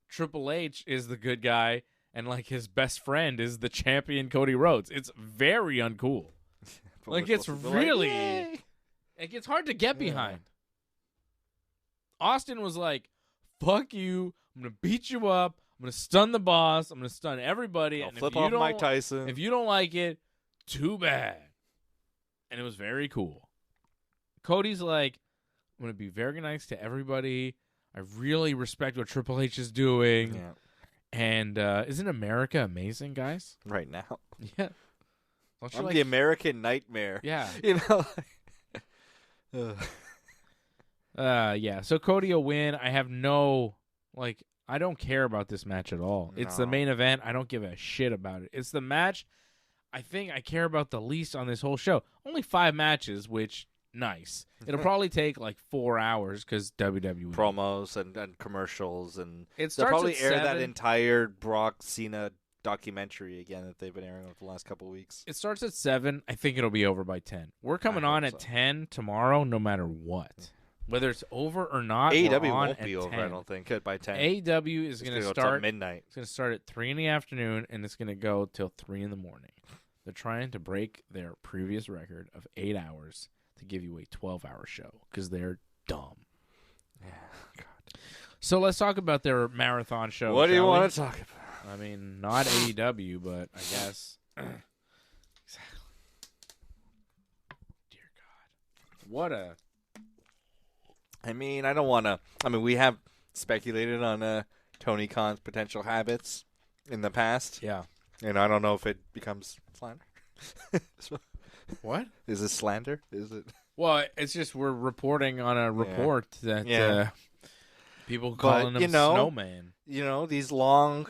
Triple H is the good guy. And, his best friend is the champion Cody Rhodes. It's very uncool. It's really... it gets hard to get behind. Austin was like, fuck you. I'm going to beat you up. I'm going to stun the boss. I'm going to stun everybody. I'll and flip off Mike Tyson. If you don't like it, too bad. And it was very cool. Cody's like, I'm going to be very nice to everybody. I really respect what Triple H is doing. Yeah. And isn't America amazing, guys? Right now. Yeah. I'm the American nightmare. Yeah. Yeah. Yeah. So Cody will win. I have no, I don't care about this match at all. It's the No. main event. I don't give a shit about it. It's the match I think I care about the least on this whole show. Only 5 matches, which, nice. It'll probably take like 4 hours because WWE. Promos and commercials. And It they'll starts probably at air 7. that entire Brock Cena documentary again that they've been airing over the last couple of weeks. It starts at 7. I think it'll be over by 10. We're coming I on hope at so. 10 tomorrow, no matter what. Whether it's over or not, AEW we're on won't be at over, 10. I don't think, by 10. AEW is It's going to go till start. midnight. It's going to start at 3 in the afternoon, and it's going to go till 3 in the morning. They're trying to break their previous record of 8 hours to give you a 12-hour show because they're dumb. Yeah, God. So let's talk about their marathon show. What do you shall we? want to talk about? I mean, not AEW, but I guess. Exactly. Dear God. What a. I mean, I don't want to. I mean, we have speculated on Tony Khan's potential habits in the past. Yeah. And I don't know if it becomes slander. What? Is it slander? Is it? Well, it's just we're reporting on a report that people calling him Snowman. You know, these long,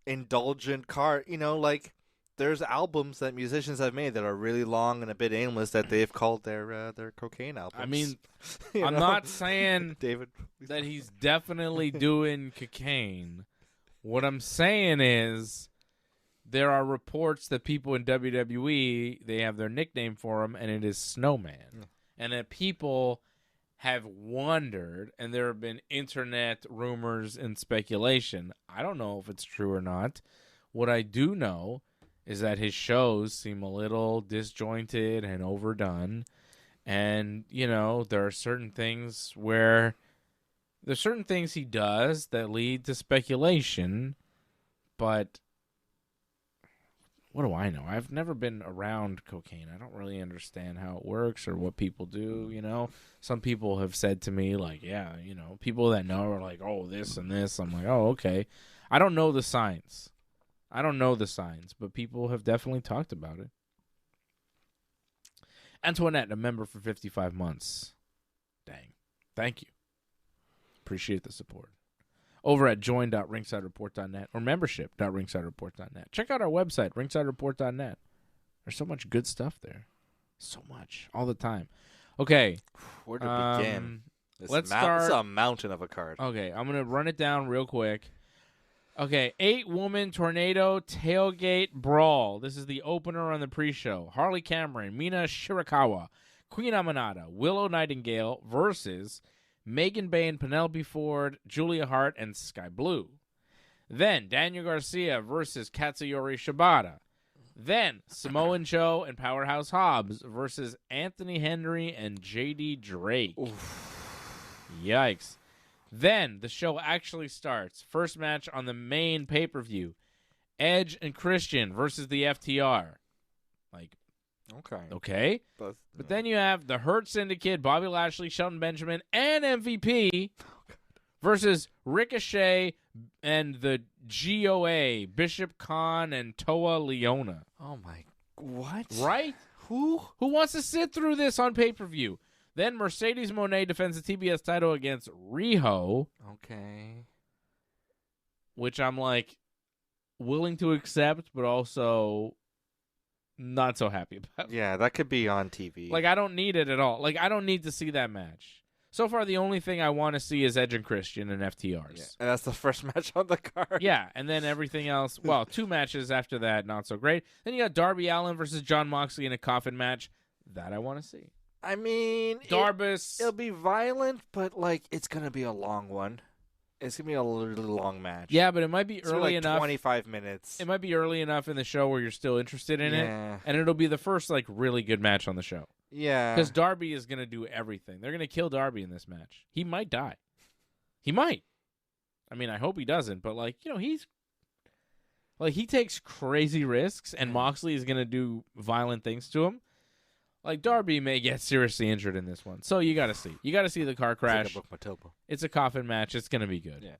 indulgent like there's albums that musicians have made that are really long and a bit aimless that they've called their cocaine albums. I mean, You I'm know? not saying David that he's definitely doing cocaine. What I'm saying is there are reports that people in WWE, they have their nickname for him, and it is Snowman. And that people have wondered, and there have been internet rumors and speculation. I don't know if it's true or not. What I do know is that his shows seem a little disjointed and overdone. And, you know, there are certain things where there's certain things he does that lead to speculation, but what do I know? I've never been around cocaine. I don't really understand how it works or what people do, you know? Some people have said to me, like, yeah, you know, people that know are like, oh, this and this. I'm like, oh, okay. I don't know the science. But people have definitely talked about it. Antoinette, a member for 55 months. Dang. Thank you. Appreciate the support. Over at join.ringsidereport.net or membership.ringsidereport.net. Check out our website, ringsidereport.net. There's so much good stuff there. So much. All the time. Okay. Where to begin? Let's This start. is a mountain of a card. Okay, I'm going to run it down real quick. Okay, 8-woman tornado tailgate brawl. This is the opener on the pre-show. Harley Cameron, Mina Shirakawa, Queen Aminata, Willow Nightingale versus Megan Bayne, Penelope Ford, Julia Hart, and Sky Blue. Then Daniel Garcia versus Katsuyori Shibata. Then Samoan Joe and Powerhouse Hobbs versus Anthony Henry and JD Drake. Yikes. Then the show actually starts. First match on the main pay-per-view. Edge and Christian versus the FTR. Like, okay. But then you have the Hurt Syndicate, Bobby Lashley, Shelton Benjamin, and MVP versus Ricochet and the GOA, Bishop Khan and Toa Leona. Oh my! What? Right? Who wants to sit through this on pay-per-view? Then Mercedes Moné defends the TBS title against Riho. Okay. Which I'm like willing to accept, but also not so happy about. Yeah, that could be on TV. Like, I don't need it at all. Like, I don't need to see that match. So far, the only thing I want to see is Edge and Christian and FTRs. Yeah. And that's the first match on the card. Yeah, and then everything else. Well, 2 matches after that, not so great. Then you got Darby Allin versus John Moxley in a coffin match. That I want to see. I mean, Darbus. It'll be violent, but like it's gonna be a long one. It's gonna be a really long match. Yeah, but it might be It's early like enough. 25 minutes. It might be early enough in the show where you're still interested in it, and it'll be the first like really good match on the show. Yeah, because Darby is gonna do everything. They're gonna kill Darby in this match. He might die. He might. I mean, I hope he doesn't. But like, you know, he's like he takes crazy risks, and Moxley is gonna do violent things to him. Like, Darby may get seriously injured in this one. So you got to see. You got to see the car crash. It's a coffin match. It's going to be good. Yeah.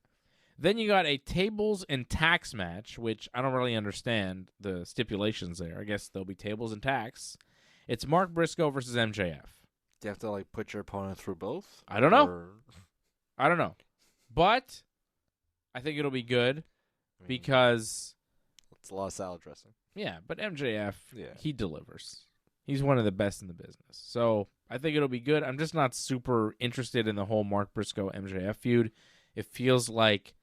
Then you got a tables and tacks match, which I don't really understand the stipulations there. I guess there'll be tables and tacks. It's Mark Briscoe versus MJF. Do you have to, like, put your opponent through both? I don't know. I don't know. But I think it'll be good I mean, because, it's a lot of salad dressing. yeah, but MJF, Yeah. he delivers. He's one of the best in the business. So I think it'll be good. I'm just not super interested in the whole Mark Briscoe MJF feud. It feels like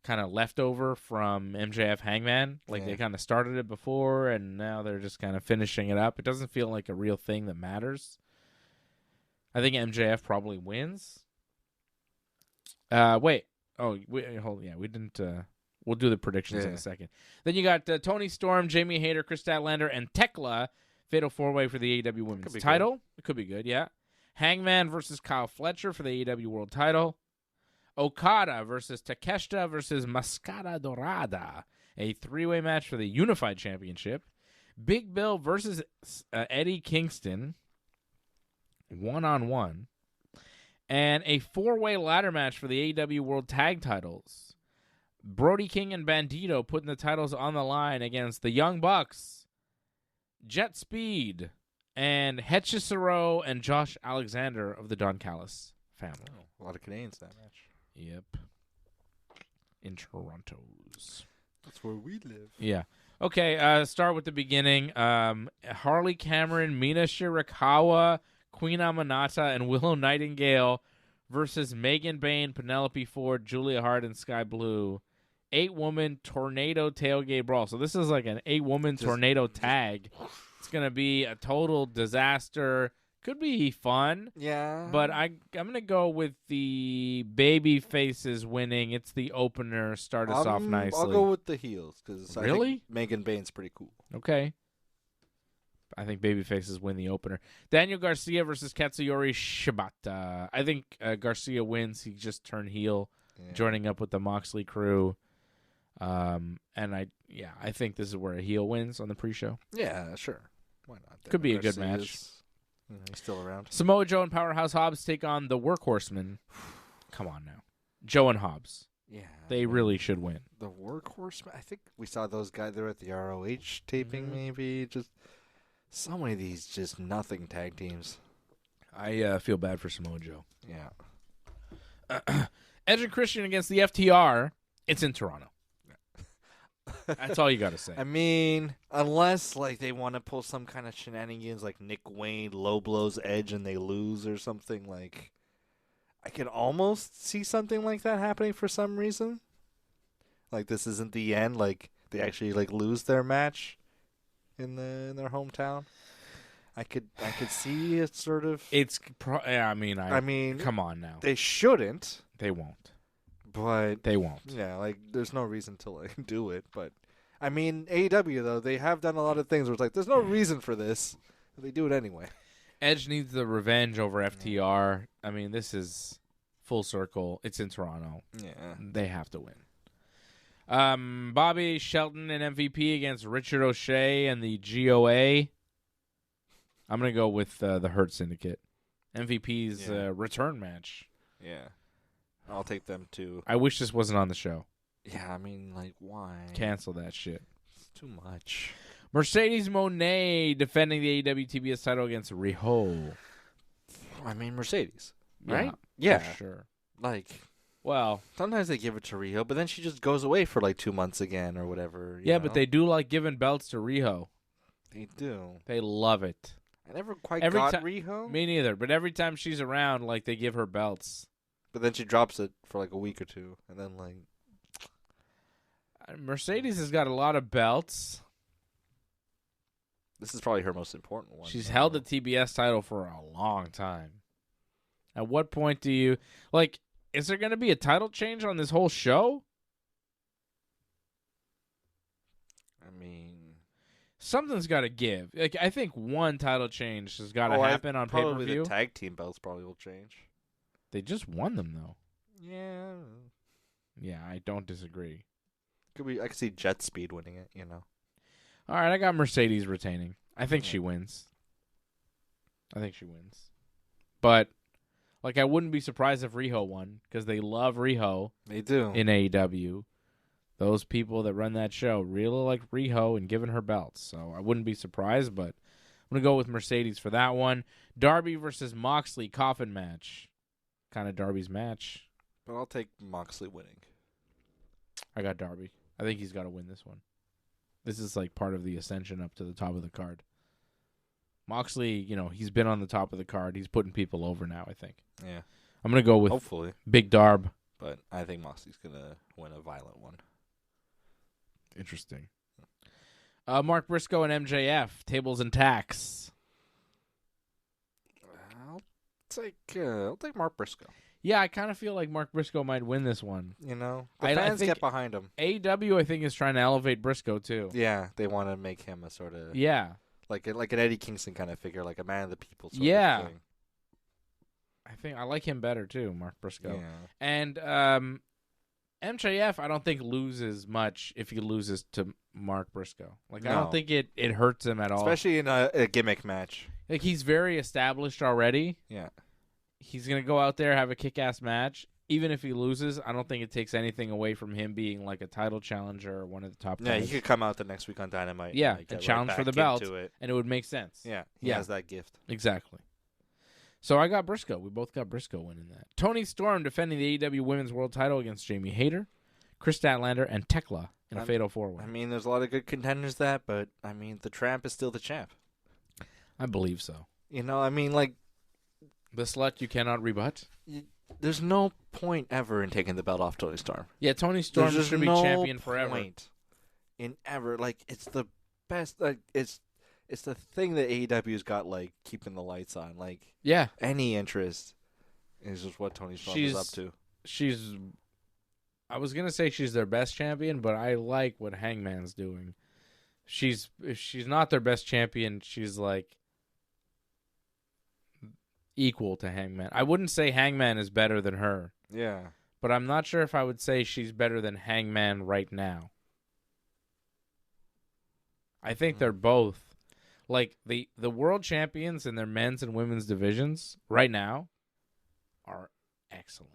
kind of leftover from MJF Hangman. Like they kind of started it before, and now they're just kind of finishing it up. It doesn't feel like a real thing that matters. I think MJF probably wins. Wait. Oh, we didn't. We'll do the predictions in a second. Then you got Tony Storm, Jamie Hayter, Chris Statlander, and Tekla. Fatal 4-way for the AEW Women's title. Good. It could be good, yeah. Hangman versus Kyle Fletcher for the AEW World title. Okada versus Takeshita versus Mascara Dorada. A 3-way match for the Unified Championship. Big Bill versus Eddie Kingston. 1-on-1. And a 4-way ladder match for the AEW World Tag titles. Brody King and Bandito putting the titles on the line against the Young Bucks, Jet Speed, and Hechicero and Josh Alexander of the Don Callis family. A lot of Canadians that match. Yep. In Toronto's. That's where we live. Yeah. Okay, start with the beginning. Harley Cameron, Mina Shirakawa, Queen Amanata, and Willow Nightingale versus Megan Bayne, Penelope Ford, Julia Hart, and Sky Blue. 8-woman tornado tailgate brawl. So this is like an 8-woman tornado tag. It's going to be a total disaster. Could be fun. Yeah. But I'm going to go with the baby faces winning. It's the opener. Start us off nicely. I'll go with the heels because I think Megan Bayne's pretty cool. Okay. I think baby faces win the opener. Daniel Garcia versus Katsuyori Shibata. I think Garcia wins. He just turned heel, joining up with the Moxley crew. And I think this is where a heel wins on the pre-show. Yeah, sure. Why not? Could be a good match. He's still around. Samoa Joe and Powerhouse Hobbs take on the Workhorsemen. Come on now. Joe and Hobbs. Yeah. They really should win. The Workhorsemen? I think we saw those guys there at the ROH taping, maybe. Just so many of these just nothing tag teams. I feel bad for Samoa Joe. Yeah. Edge and Christian against the FTR. It's in Toronto. That's all you got to say. I mean, unless like they want to pull some kind of shenanigans like Nick Wayne low blows Edge and they lose or something, like I can almost see something like that happening for some reason. Like this isn't the end, like they actually like lose their match in their hometown. I could see it sort of. I mean, come on now. They shouldn't. They won't. But they won't. Yeah, like there's no reason to like do it. But I mean, AEW though, they have done a lot of things where it's like there's no reason for this, but they do it anyway. Edge needs the revenge over FTR. I mean, this is full circle. It's in Toronto. Yeah, they have to win. Bobby Shelton and MVP against Richard O'Shea and the GOA. I'm gonna go with the Hurt Syndicate. MVP's return match. Yeah. I'll take them too. I wish this wasn't on the show. Yeah, I mean, like, why? Cancel that shit. It's too much. Mercedes Moné defending the AEW TBS title against Riho. I mean, Mercedes, right? Yeah, for sure. Like, well, sometimes they give it to Riho, but then she just goes away for like 2 months again or whatever. Yeah, but they do like giving belts to Riho. They do. They love it. I never quite got Riho. Me neither. But every time she's around, like they give her belts. But then she drops it for like a week or two, and then like Mercedes has got a lot of belts. This is probably her most important one. She's held the TBS title for a long time. At what point do you like? Is there going to be a title change on this whole show? I mean, something's got to give. Like I think one title change has got to happen on pay-per-view. Probably the tag team belts probably will change. They just won them though. Yeah. Yeah, I don't disagree. Could be. I could see Jet Speed winning it. You know. All right, I got Mercedes retaining. I think she wins. But like, I wouldn't be surprised if Riho won because they love Riho. They do in AEW. Those people that run that show really like Riho and giving her belts. So I wouldn't be surprised, but I'm gonna go with Mercedes for that one. Darby versus Moxley coffin match. Kind of Darby's match. But I'll take Moxley winning. I got Darby. I think he's got to win this one. This is like part of the ascension up to the top of the card. Moxley, he's been on the top of the card. He's putting people over now, I think. Yeah. I'm going to go with hopefully Big Darb. But I think Moxley's going to win a violent one. Interesting. Mark Briscoe and MJF, tables and tacks. I'll take Mark Briscoe. Yeah, I kind of feel like Mark Briscoe might win this one. The I fans think get behind him. AEW, I think, is trying to elevate Briscoe, too. Yeah, they want to make him a sort of... Yeah. Like an Eddie Kingston kind of figure, like a man of the people sort of thing. I think I like him better, too, Mark Briscoe. Yeah. And MJF, I don't think loses much if he loses to Mark Briscoe. I don't think it hurts him at all. Especially in a gimmick match. Like, he's very established already. Yeah. He's going to go out there, have a kick-ass match. Even if he loses, I don't think it takes anything away from him being like a title challenger or one of the top guys. Yeah, he could come out the next week on Dynamite. Yeah, and and challenge for the belt, and it would make sense. Yeah, he has that gift. Exactly. So I got Briscoe. We both got Briscoe winning that. Tony Storm defending the AEW Women's World Title against Jamie Hayter, Kris Statlander, and Tekla in a fatal 4-way. I mean, there's a lot of good contenders but I mean, the Tramp is still the champ. I believe so. The slut you cannot rebut. There's no point ever in taking the belt off Tony Storm. Yeah, Tony Storm should be champion forever. Point in ever. It's the best. It's the thing that AEW's got, keeping the lights on. Yeah. Any interest is just what Tony Storm is up to. I was going to say she's their best champion, but I like what Hangman's doing. If she's not their best champion, she's equal to Hangman. I wouldn't say Hangman is better than her. Yeah. But I'm not sure if I would say she's better than Hangman right now. I think they're both. The world champions in their men's and women's divisions right now are excellent.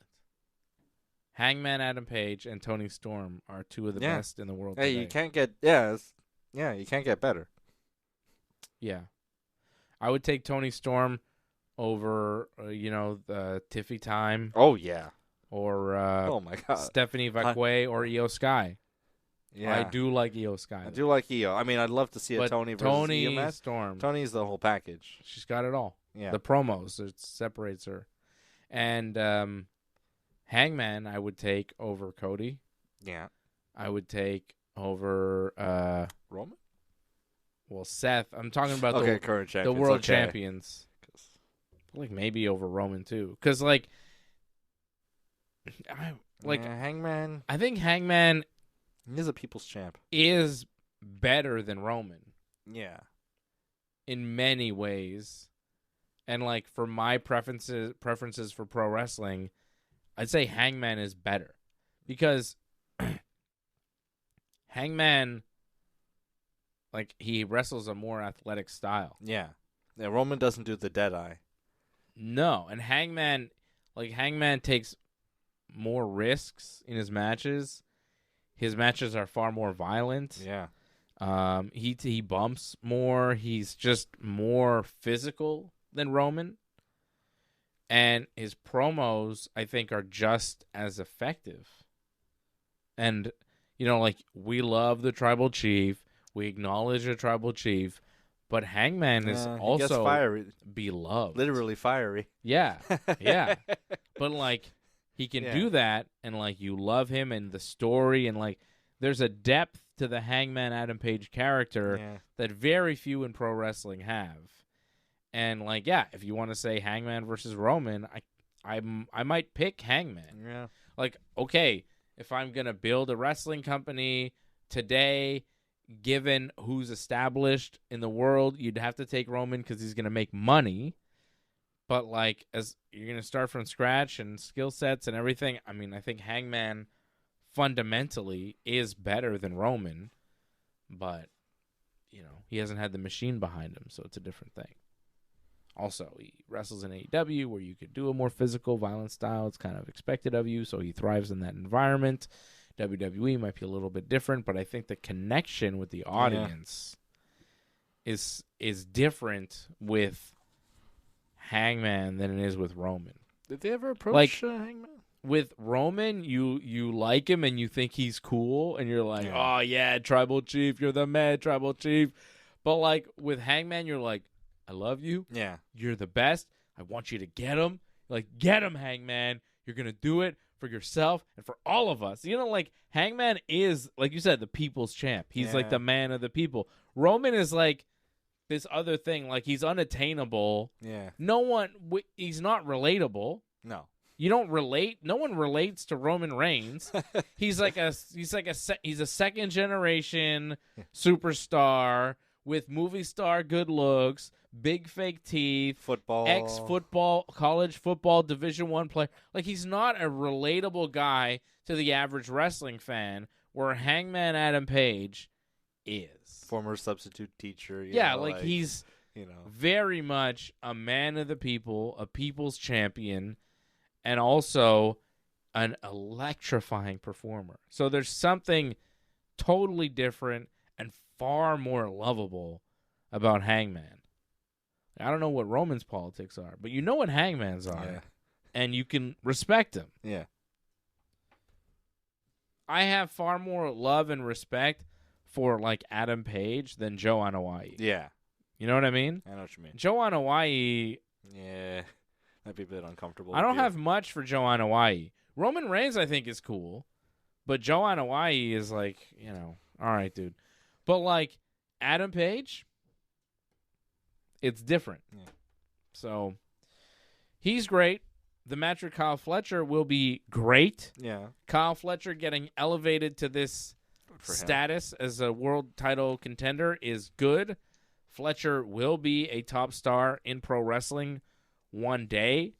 Hangman Adam Page and Tony Storm are two of the best in the world today. You can't get you can't get better. Yeah. I would take Tony Storm over, the Tiffy Time. Oh, yeah. Or oh my God, Stephanie Vacquet or Io Sky. Yeah. I do like Io Sky. I do like Io. I mean, I'd love to see a Tony versus Io match. Storm. Tony's the whole package. She's got it all. Yeah. The promos, it separates her. And Hangman, I would take over Cody. Yeah. I would take over Roman? Well, Seth. I'm talking about current champions. The world champions. Maybe over Roman too, because Hangman. I think Hangman is a people's champ. Is better than Roman. Yeah. In many ways, and for my preferences for pro wrestling, I'd say Hangman is better because Hangman, he wrestles a more athletic style. Yeah. Yeah. Roman doesn't do the dead eye. No, and Hangman takes more risks in his matches. His matches are far more violent. Yeah. He bumps more. He's just more physical than Roman. And his promos, I think, are just as effective. And, we love the Tribal Chief. We acknowledge the Tribal Chief. But Hangman is also fiery. Beloved. Literally fiery. Yeah, yeah. But, he can do that, and, you love him and the story, and, there's a depth to the Hangman Adam Page character that very few in pro wrestling have. And, if you want to say Hangman versus Roman, I might pick Hangman. Yeah. Okay, if I'm going to build a wrestling company today, given who's established in the world, you'd have to take Roman because he's going to make money. But, as you're going to start from scratch and skill sets and everything, I mean, I think Hangman fundamentally is better than Roman. But, he hasn't had the machine behind him, so it's a different thing. Also, he wrestles in AEW where you could do a more physical, violent style. It's kind of expected of you, so he thrives in that environment. WWE might be a little bit different, but I think the connection with the audience is different with Hangman than it is with Roman. Did they ever approach Hangman? with Roman, you like him and you think he's cool, and you're like, oh yeah, Tribal Chief, you're the man, Tribal Chief. But like with Hangman, you're like, I love you. Yeah. You're the best. I want you to get him. Like, get him, Hangman. You're gonna do it for yourself and for all of us. You know, like Hangman is, like you said, the people's champ. He's like the man of the people. Roman is like this other thing. Like, he's unattainable. Yeah. He's not relatable. No. You don't relate. No one relates to Roman Reigns. He's a second generation superstar with movie star good looks, big fake teeth, ex-football, college football, Division I player. Like, he's not a relatable guy to the average wrestling fan, where Hangman Adam Page is. Former substitute teacher. He's very much a man of the people, a people's champion, and also an electrifying performer. So there's something totally different and far more lovable about Hangman. I don't know what Roman's politics are, but you know what Hangman's are, and you can respect him. Yeah. I have far more love and respect for, like, Adam Page than Joe Anoa'i. Yeah. You know what I mean? I know what you mean. Joe Anoa'i... Yeah. That'd be a bit uncomfortable. I don't have much for Joe Anoa'i. Roman Reigns, I think, is cool, but Joe Anoa'i is like, all right, dude. But, like, Adam Page, it's different. Yeah. So, he's great. The match with Kyle Fletcher will be great. Yeah. Kyle Fletcher getting elevated to this status as a world title contender is good. Fletcher will be a top star in pro wrestling one day.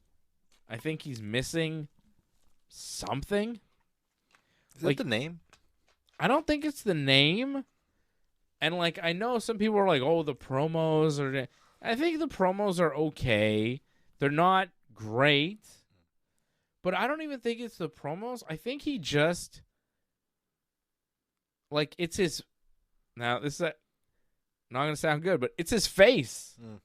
I think he's missing something. Is it the name? I don't think it's the name. And, like, I know some people are like, oh, the promos are... I think the promos are okay. They're not great. But I don't even think it's the promos. I think he just... Like, it's his... Now, this is not going to sound good, but it's his face. Mm.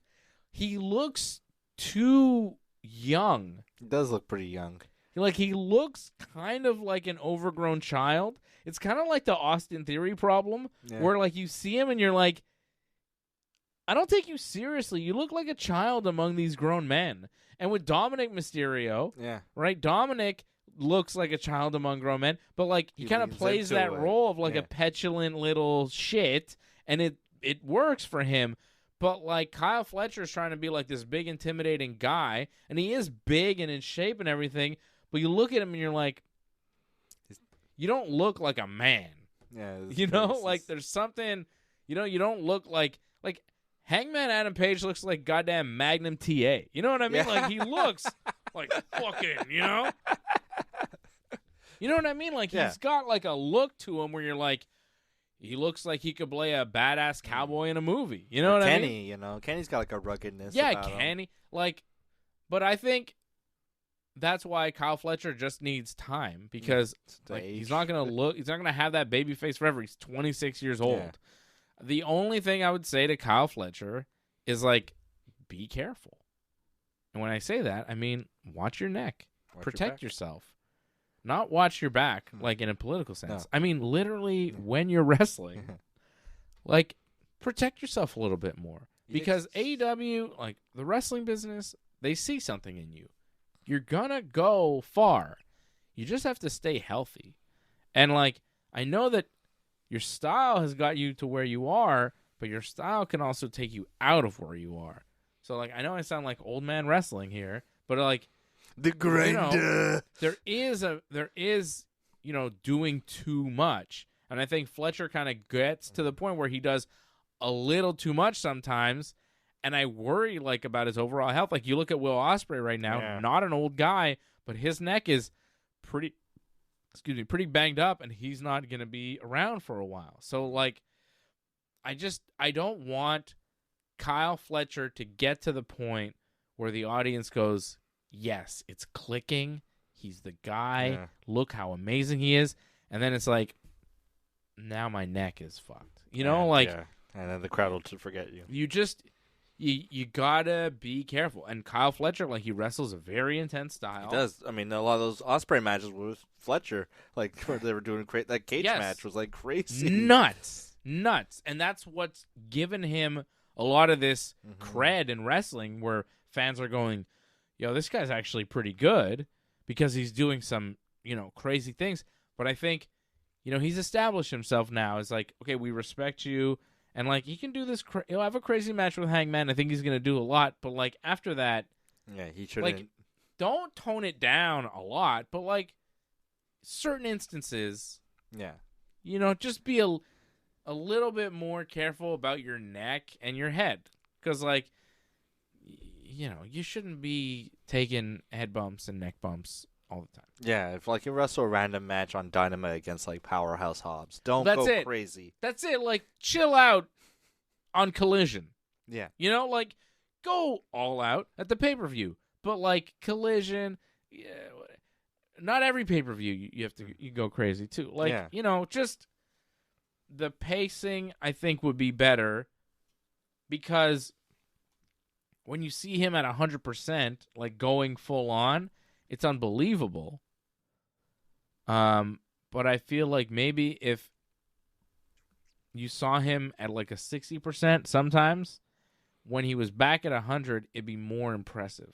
He looks too young. He does look pretty young. Like, he looks kind of like an overgrown child. It's kind of like the Austin Theory problem, where, like, you see him and you're like, I don't take you seriously. You look like a child among these grown men. And with Dominic Mysterio, right, Dominic looks like a child among grown men, but, like, he kind of plays that role of, like, a petulant little shit, and it works for him. But, like, Kyle Fletcher's trying to be, like, this big, intimidating guy, and he is big and in shape and everything, but you look at him and you're like, you don't look like a man. Yeah. Like, there's something, you don't look like Hangman Adam Page looks like goddamn Magnum TA. You know what I mean? Yeah. Like, he looks like fucking, You know what I mean? Like, he's got, like, a look to him where you're like, he looks like he could play a badass cowboy in a movie. You know what I mean? Kenny, Kenny's got, like, a ruggedness. Yeah, Kenny. Like, but I think that's why Kyle Fletcher just needs time, because like, he's not gonna have that baby face forever. He's 26 years old. Yeah. The only thing I would say to Kyle Fletcher is, like, be careful. And when I say that, I mean watch your neck. Protect yourself. Not watch your back, like in a political sense. No. I mean literally when you're wrestling. Like, protect yourself a little bit more. Because AEW, like the wrestling business, they see something in you. You're gonna go far. You just have to stay healthy. And, like, I know that your style has got you to where you are, but your style can also take you out of where you are. So, like, I know I sound like old man wrestling here, but, like, the grinder. There is doing too much. And I think Fletcher kind of gets to the point where he does a little too much sometimes, and I worry, like, about his overall health. Like, you look at Will Ospreay right now, not an old guy, but his neck is pretty banged up, and he's not going to be around for a while. So, like, I don't want Kyle Fletcher to get to the point where the audience goes, yes, it's clicking. He's the guy. Yeah. Look how amazing he is. And then it's like, now my neck is fucked. And then the crowd will forget you. you gotta be careful. And Kyle Fletcher, like, he wrestles a very intense style. He does. I mean, a lot of those Ospreay matches with Fletcher, like where they were doing that cage match was like crazy, nuts, and that's what's given him a lot of this cred in wrestling, where fans are going, "Yo, this guy's actually pretty good," because he's doing some, crazy things. But I think, he's established himself now as like, okay, we respect you. And, like, he can do this. He'll have a crazy match with Hangman. I think he's going to do a lot. But, like, after that, he shouldn't. Like, don't tone it down a lot. But, like, certain instances, just be a little bit more careful about your neck and your head. Because, like, you shouldn't be taking head bumps and neck bumps all the time. Yeah, if like you wrestle a random match on Dynamite against like Powerhouse Hobbs, don't go crazy. That's it. Like, chill out on Collision. Yeah. Like, go all out at the pay-per-view. But like Collision, not every pay-per-view you have to go crazy too. Like, just the pacing I think would be better, because when you see him at 100%, like going full on, it's unbelievable. But I feel like maybe if you saw him at like a 60% sometimes, when he was back at 100, it'd be more impressive.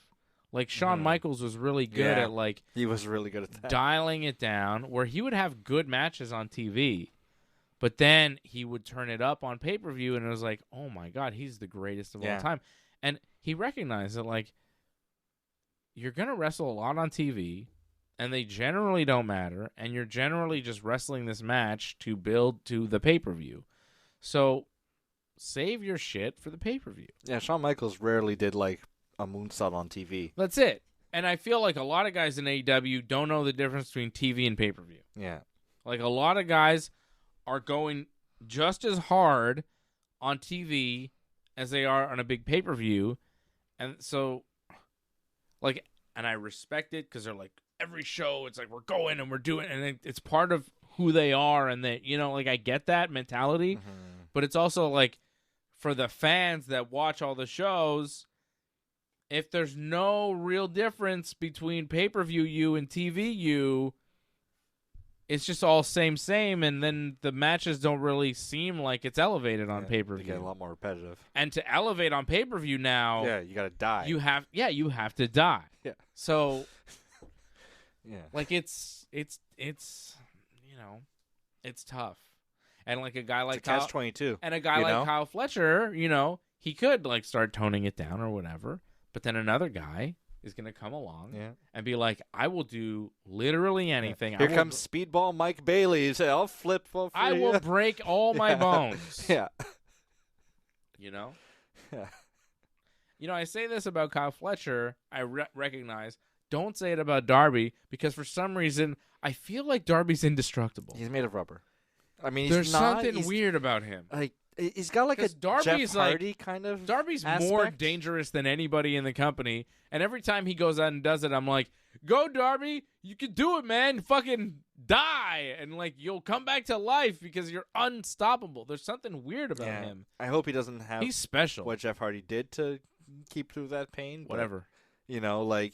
Like Shawn Michaels was really good at like he was really good at that. Dialing it down, where he would have good matches on TV, but then he would turn it up on pay-per-view, and it was like, oh my God, he's the greatest of all time. And he recognized that, like, you're going to wrestle a lot on TV, and they generally don't matter, and you're generally just wrestling this match to build to the pay-per-view. So save your shit for the pay-per-view. Yeah, Shawn Michaels rarely did, like, a moonsault on TV. That's it. And I feel like a lot of guys in AEW don't know the difference between TV and pay-per-view. Yeah. Like, a lot of guys are going just as hard on TV as they are on a big pay-per-view. And so, like, and I respect it, because they're like, every show, it's like, we're going and we're doing, and it's part of who they are, and that, like, I get that mentality, but it's also like, for the fans that watch all the shows, if there's no real difference between pay-per-view you and TV you, it's just all same, and then the matches don't really seem like it's elevated on pay-per-view. They get a lot more repetitive. And to elevate on pay-per-view now, you gotta die. You have to die. Yeah. So, like, it's tough. And like a guy like Kyle, catch-22, and a guy like Kyle Fletcher, he could like start toning it down or whatever. But then another guy is going to come along and be like, I will do literally anything. Here comes Speedball Mike Bailey. You say, I'll flip for free. I will break all my bones. Yeah. Yeah. I say this about Kyle Fletcher. I recognize. Don't say it about Darby, because for some reason, I feel like Darby's indestructible. He's made of rubber. I mean, there's something weird about him. Like, he's got like a Darby's Jeff Hardy kind of Darby's aspect. More dangerous than anybody in the company, and every time he goes out and does it, I'm like, go Darby, you can do it, man. Fucking die, and like you'll come back to life because you're unstoppable. There's something weird about him. I hope he doesn't have he's special. What Jeff Hardy did to keep through that pain. Whatever. But, like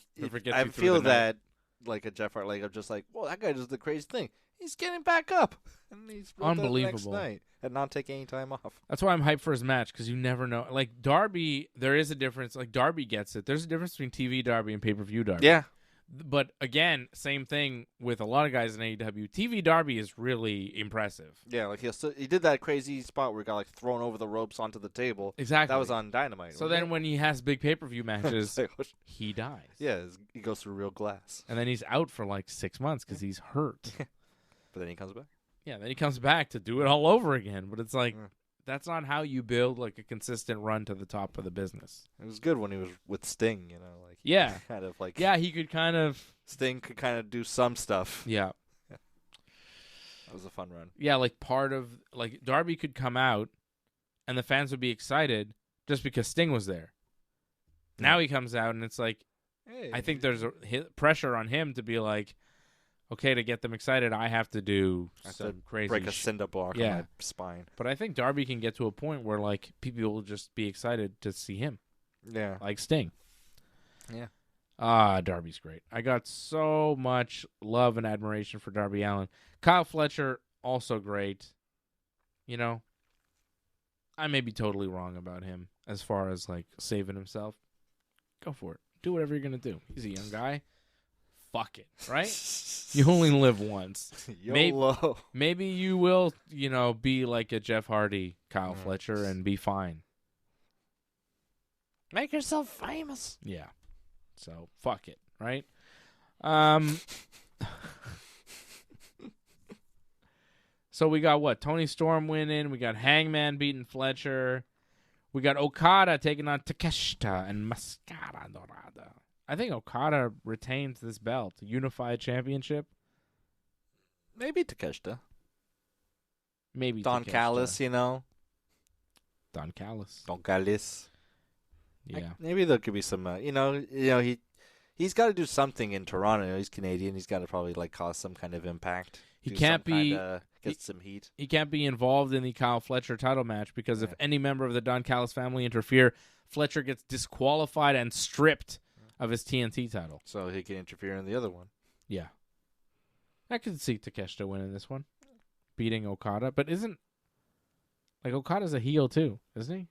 I feel that like a Jeff Hardy, like I'm just like, well, that guy does the crazy thing. He's getting back up, and he's unbelievable. Next night and not taking any time off. That's why I'm hyped for his match, because you never know. Like Darby, there is a difference. Like Darby gets it. There's a difference between TV Darby and pay-per-view Darby. Yeah. But again, same thing with a lot of guys in AEW. TV Darby is really impressive. Yeah, like he did that crazy spot where he got like thrown over the ropes onto the table. Exactly. That was on Dynamite. So then when he has big pay-per-view matches, he dies. Yeah, he goes through real glass. And then he's out for like 6 months because he's hurt. But then he comes back. Yeah, then he comes back to do it all over again. But it's like, that's not how you build like a consistent run to the top of the business. It was good when he was with Sting, like kind of like he could kind of Sting could kind of do some stuff. Yeah. That was a fun run. Yeah, like part of like Darby could come out and the fans would be excited just because Sting was there. Now he comes out and it's like, hey. I think there's a pressure on him to be like, okay, to get them excited, I have to do I have some to crazy break a cinder block Yeah. on my spine. But I think Darby can get to a point where like people will just be excited to see him, Yeah. like Sting. Yeah. Darby's great. I got so much love and admiration for Darby Allin. Kyle Fletcher, also great. You know, I may be totally wrong about him as far as like saving himself. Go for it. Do whatever you're gonna do. He's a young guy. Fuck it, right? You only live once. YOLO. Maybe you will, be like a Jeff Hardy, Kyle Fletcher, and be fine. Make yourself famous. Yeah. So fuck it, right? So we got what? Tony Storm winning. We got Hangman beating Fletcher. We got Okada taking on Takeshita and Mascara Dorada. I think Okada retains this belt, Unified Championship. Maybe Takeshita. Maybe Don Takeshita. Callis, you know. Don Callis. Don Callis. Yeah. Maybe there could be some, he's got to do something in Toronto. He's Canadian. He's got to probably like cause some kind of impact. He can't be get some heat. He can't be involved in the Kyle Fletcher title match because if any member of the Don Callis family interfere, Fletcher gets disqualified and stripped of his TNT title. So he can interfere in the other one. Yeah. I could see Takeshita winning this one, beating Okada, but Okada's a heel too, isn't he?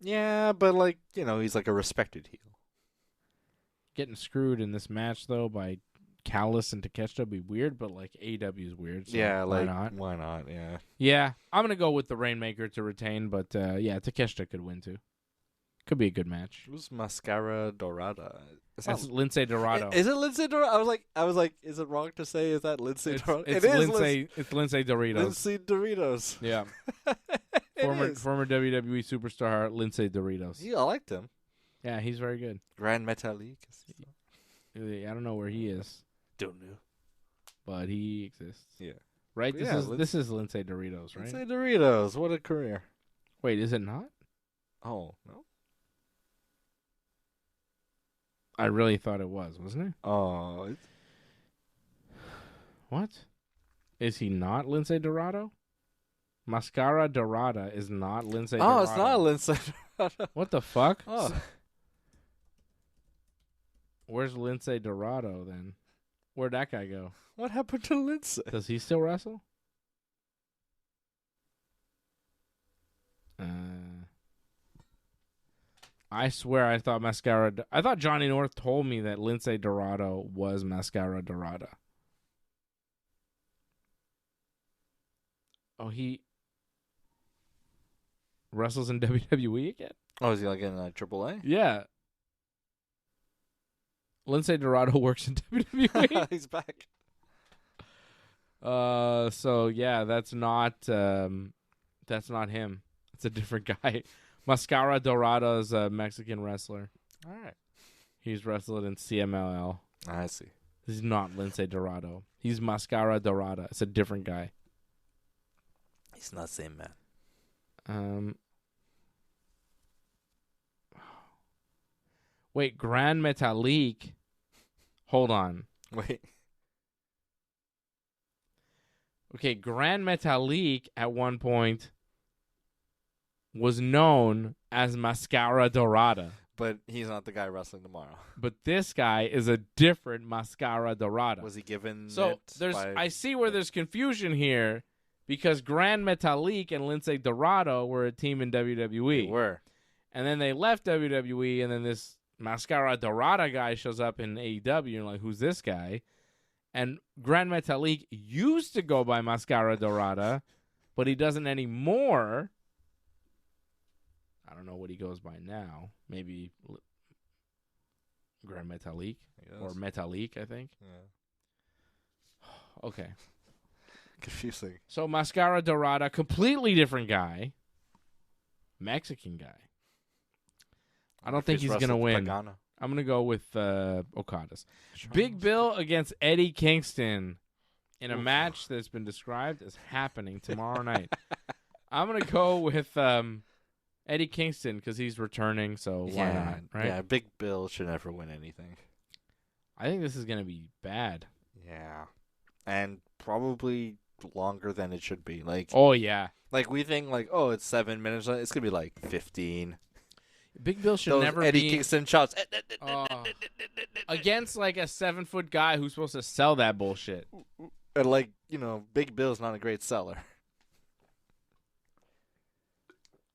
Yeah, but he's like a respected heel. Getting screwed in this match though by Callis and Takeshita would be weird, but AEW is weird. So yeah, why not? Why not? Yeah. Yeah, I'm gonna go with the Rainmaker to retain, but Takeshita could win too. Could be a good match. Who's Mascara Dorada? That's Lindsay Dorado. Is it Lindsay Dorado? I was like, is it wrong to say is that Lindsay Dorado? It's Lindsay. It's Lindsay Doritos. Lindsay Doritos. Yeah. It former WWE superstar Lindsay Doritos. Yeah, I liked him. Yeah, he's very good. Grand Metalik. I don't know where he is, Don't know. but he exists. Yeah. Right? But This is Lindsay Doritos, right? Lindsay Doritos. What a career. Wait, is it not? Oh, no? I really thought it was, wasn't it? Oh. What? Is he not Lindsay Dorado? Mascara Dorada is not Lindsay Dorado. Oh, it's not Lindsay Dorado. What the fuck? Oh. Where's Lindsay Dorado then? Where'd that guy go? What happened to Lindsay? Does he still wrestle? I swear I thought I thought Johnny North told me that Lindsay Dorado was Mascara Dorada. Oh, he wrestles in WWE again? Oh, is he like in AAA? Yeah. Lindsay Dorado works in WWE. He's back. So yeah, that's not him. It's a different guy. Mascara Dorada is a Mexican wrestler. All right. He's wrestled in CMLL. I see. He's not Lindsay Dorado. He's Mascara Dorada. It's a different guy. He's not the same man. Wait, Grand Metalik. Hold on. Wait. Okay, Grand Metalik at one point was known as Mascara Dorada. But he's not the guy wrestling tomorrow. But this guy is a different Mascara Dorada. Was he given So I see where there's confusion here because Grand Metalik and Lindsay Dorado were a team in WWE. They were. And then they left WWE, and then this Mascara Dorada guy shows up in AEW, and like, who's this guy? And Grand Metalik used to go by Mascara Dorada, but he doesn't anymore. I don't know what he goes by now. Maybe Grand Metalik or Metalik, I think. Yeah. Okay. Confusing. So Mascara Dorada, completely different guy. Mexican guy. I don't think he's going to win. Pagano. I'm going to go with Okada's. Big Bill against Eddie Kingston in a match that's been described as happening tomorrow night. I'm going to go with Eddie Kingston because he's returning, so why not, right? Yeah, Big Bill should never win anything. I think this is going to be bad. Yeah. and probably longer than it should be. Like, Oh yeah, like we think like, oh, it's 7 minutes. It's gonna be like 15. Big Bill should Those never Eddie be Kingston shots. against like a 7-foot guy who's supposed to sell that bullshit. And like, Big Bill's not a great seller.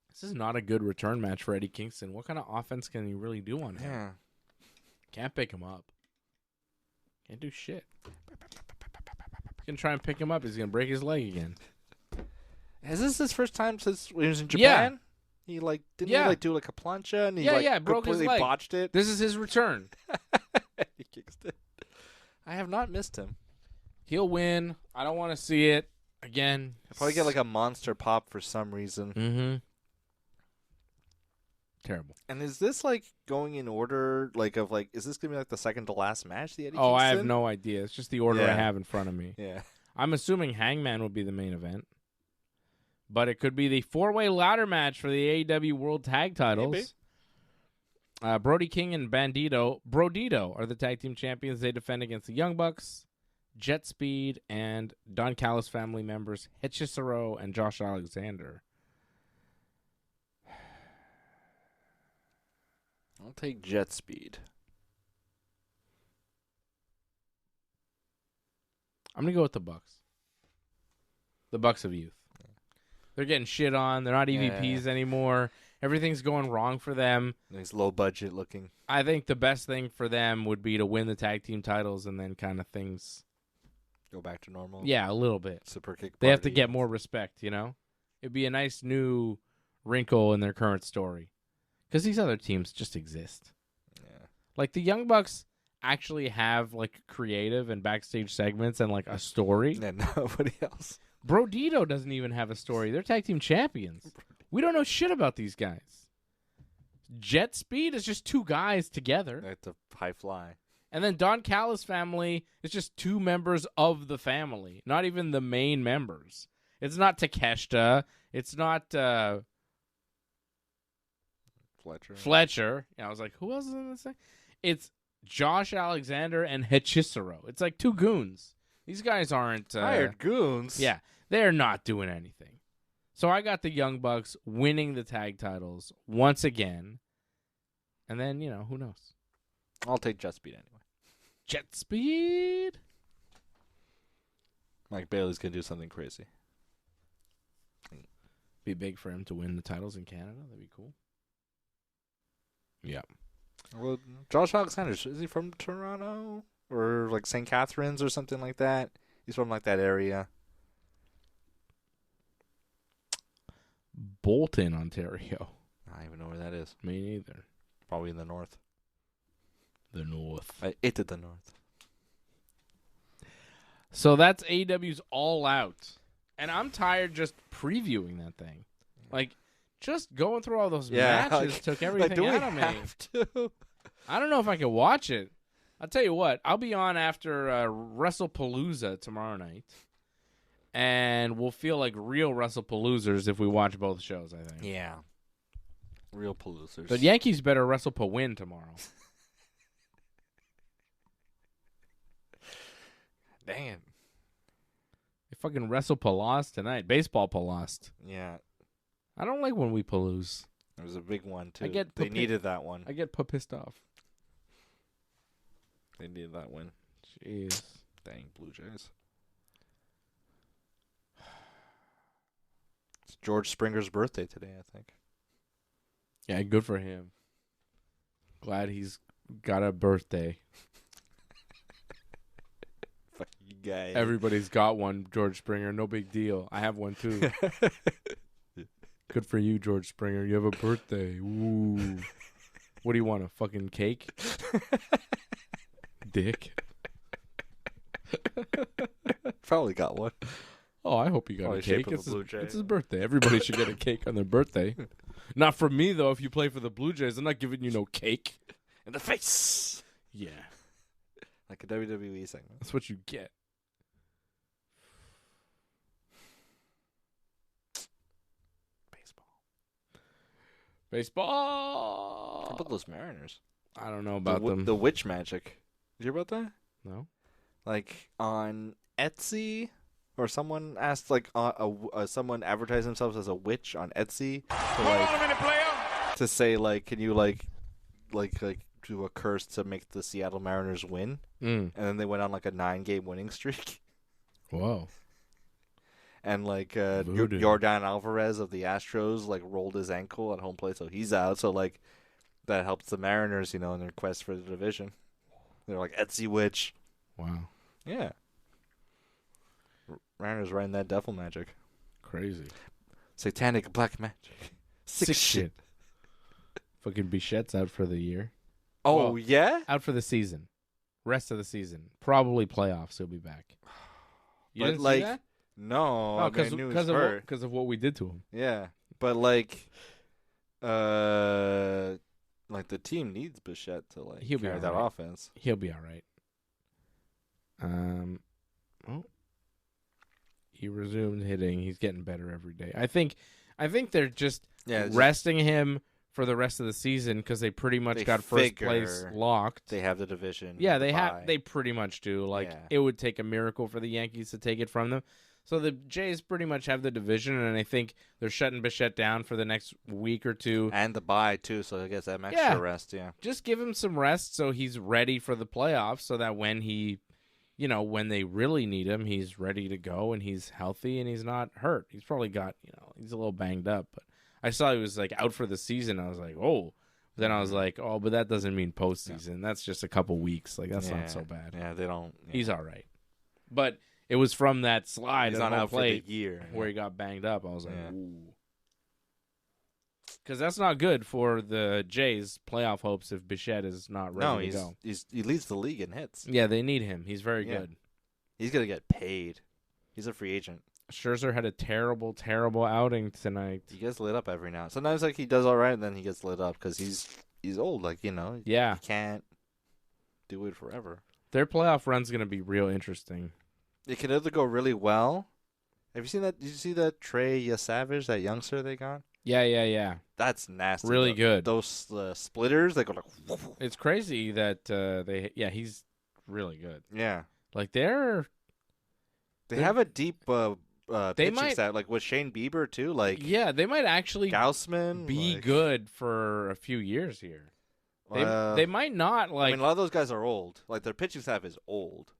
This is not a good return match for Eddie Kingston. What kind of offense can he really do on him? Yeah. Can't pick him up. Can't do shit. He's gonna try and pick him up. He's gonna break his leg again. Is this his first time since he was in Japan? Yeah. He didn't Yeah. he like do like a plancha and he broke his completely leg. botched it? This is his return. Eddie Kingston. I have not missed him. He'll win. I don't want to see it again. I'll probably get like a monster pop for some reason. Mm-hmm. Terrible. And is this like going in order? Is this gonna be like the second to last match? The Eddie Oh, I have Kingston? no idea. It's just the order I Yeah. have in front of me. Yeah. I'm assuming Hangman will be the main event. But it could be the 4-way ladder match for the AEW World Tag Titles. Brody King and Brodito are the tag team champions. They defend against the Young Bucks, Jet Speed, and Don Callis family members Hechicero and Josh Alexander. I'll take Jet Speed. I'm going to go with the Bucks. The Bucks of Youth. They're getting shit on. They're not EVPs anymore. Everything's going wrong for them. Nice low budget looking. I think the best thing for them would be to win the tag team titles and then kind of things. Go back to normal. Yeah, a little bit. Super kick. They have to party. get more respect, It'd be a nice new wrinkle in their current story. Because these other teams just exist. Yeah. Like, the Young Bucks actually have, like, creative and backstage segments and, like, a story. And nobody else. Brodito doesn't even have a story. They're tag team champions. We don't know shit about these guys. Jet Speed is just two guys together. They have to high fly. And then Don Callis family is just two members of the family, not even the main members. It's not Takeshita. It's not Fletcher. I was like, who else is in this thing? It's Josh Alexander and Hechicero. It's like two goons. These guys aren't Hired goons. Yeah, they're not doing anything. So I got the Young Bucks winning the tag titles once again. And then, who knows? I'll take Jet Speed anyway. Jet Speed. Mike Bailey's gonna do something crazy. Be big for him to win the titles in Canada. That'd be cool. Yeah. Well, Josh Alexander, is he from Toronto or like St. Catharines or something like that? He's from like that area. Bolton, Ontario. I don't even know where that is. Me neither. Probably in the north. The North. It to the north. So that's AEW's All Out. And I'm tired just previewing that thing. Like, just going through all those matches took everything do out we of me. have to? I don't know if I can watch it. I'll tell you what. I'll be on after Wrestlepalooza tomorrow night. And we'll feel like real Wrestlepaloozers if we watch both shows, I think. Yeah. Real Paloozers. The Yankees better win tomorrow. Dang it. They fucking lost tonight. Baseball lost. Yeah. I don't like when we lose. It was a big one, too. They They needed that one. I get pissed off. They needed that win. Jeez. Dang, Blue Jays. It's George Springer's birthday today, I think. Yeah, good for him. Glad he's got a birthday. Fuck you guys. Everybody's got one, George Springer. No big deal. I have one, too. Good for you, George Springer. You have a birthday. Ooh. What do you want, a fucking cake? Dick. Probably got one. Oh, I hope you got Probably a shape cake. of It's a Blue Jay. it's his birthday. Everybody should get a cake on their birthday. Not from me, though. If you play for the Blue Jays, I'm not giving you no cake. In the face. Yeah. Like a WWE segment. That's what you get. Baseball. How about those Mariners? I don't know about them. The witch magic. Did you hear about that? No. Like on Etsy, or someone asked someone advertised themselves as a witch on Etsy to say like, can you like do a curse to make the Seattle Mariners win? And then they went on like a 9-game winning streak. Whoa. And like Voodoo. Yordan Alvarez of the Astros like rolled his ankle at home plate, so he's out. So like that helps the Mariners, in their quest for the division. They're like Etsy witch. Wow. Yeah. Mariners riding that devil magic. Crazy. Satanic black magic. Sick shit. Fucking Bichette's out for the year. Oh, Well, yeah? Out for the season. Rest of the season. Probably playoffs. He'll be back. You But, didn't like, see that? No. Oh, I knew he was hurt. because of what we did to him. Yeah. But, like, the team needs Bichette to, like, He'll be carry that alright. offense. He'll be all right. Well, he resumed hitting. He's getting better every day. I think they're just resting him for the rest of the season because they pretty much They got first figure place locked. They have the division. Yeah, the they have. bye. They pretty much do. Like Yeah. it would take a miracle for the Yankees to take it from them. So the Jays pretty much have the division, and I think they're shutting Bichette down for the next week or two. And the bye, too, so I guess that extra rest, yeah. Just give him some rest so he's ready for the playoffs, so that when he, when they really need him, he's ready to go and he's healthy and he's not hurt. He's probably got, he's a little banged up, but I saw he was like out for the season. I was like, oh. Then I was like, oh, but that doesn't mean postseason. That's just a couple weeks. Like that's not so bad. Yeah, they don't. Yeah. He's all right. But it was from that slide He's on not home out for plate the year where he got banged up. I was like, Yeah. ooh. Because that's not good for the Jays' playoff hopes if Bichette is not ready to go. He leads the league in hits. Yeah, they need him. He's very Yeah. good. He's gonna get paid. He's a free agent. Scherzer had a terrible, terrible outing tonight. He gets lit up every now. Sometimes like he does all right, and then he gets lit up because he's old. Like Yeah. he can't do it forever. Their playoff run's going to be real interesting. It can either go really well. Have you seen that? Did you see that Trey Savage, that youngster they got? Yeah. That's nasty. Really good. Those splitters, they go like. It's crazy that he's really good. Yeah. Like They have a deep They pitching might- staff, like with Shane Bieber too. Like they might actually Gaussman be like, good for a few years here. They might not I like. mean, a lot of those guys are old. Like their pitching staff is old.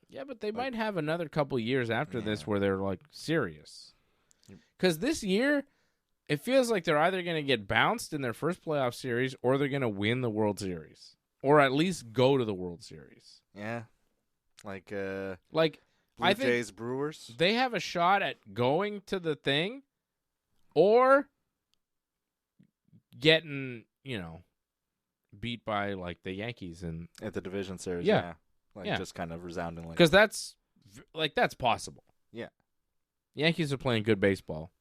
Yeah, but they might have another couple years after this Yeah. where they're like serious. Because this year, it feels like they're either going to get bounced in their first playoff series or they're going to win the World Series, or at least go to the World Series. Yeah. Like Blue Blue Jays, Brewers. They have a shot at going to the thing or getting, beat by like the Yankees and At the division series, Yeah. Like just kind of resoundingly. because that's possible. Yeah. Yankees are playing good baseball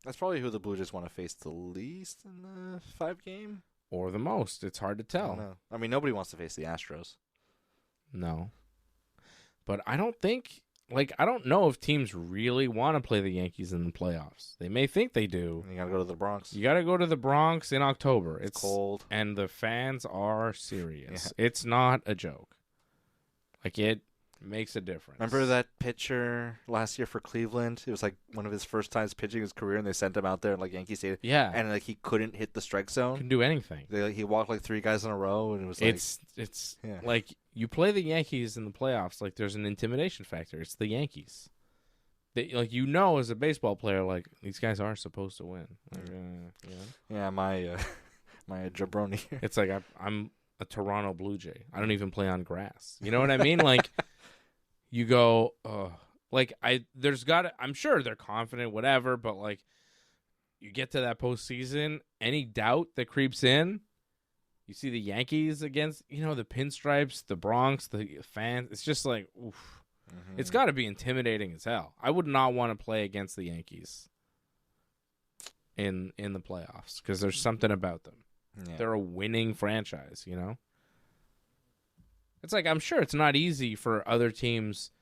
That's probably who the Blue Jays want to face the least in the 5-game. or the most. It's hard to I don't tell. know. I mean, nobody wants to face the Astros. No. But I don't know if teams really want to play the Yankees in the playoffs. They may think they do. And you got to go to the Bronx. You got to go to the Bronx in October. It's cold. And the fans are serious. Yeah. It's not a joke. Like, it makes a difference. Remember that pitcher last year for Cleveland? It was like one of his first times pitching his career, and they sent him out there in like Yankee Stadium. Yeah. And like he couldn't hit the strike zone. Can do anything. He walked like 3 guys in a row, and it was like It's Yeah. like you play the Yankees in the playoffs. Like, there's an intimidation factor. It's the Yankees. They, as a baseball player, like, these guys are supposed to win. Like, yeah, my my jabroni. It's like I'm a Toronto Blue Jay. I don't even play on grass. You know what I mean? Like, you go, I'm sure they're confident, whatever, but like, you get to that postseason, any doubt that creeps in, you see the Yankees against, the pinstripes, the Bronx, the fans. It's just like, oof. Mm-hmm. It's got to be intimidating as hell. I would not want to play against the Yankees in the playoffs because there's something about them. Yeah. They're a winning franchise, It's like, I'm sure it's not easy for other teams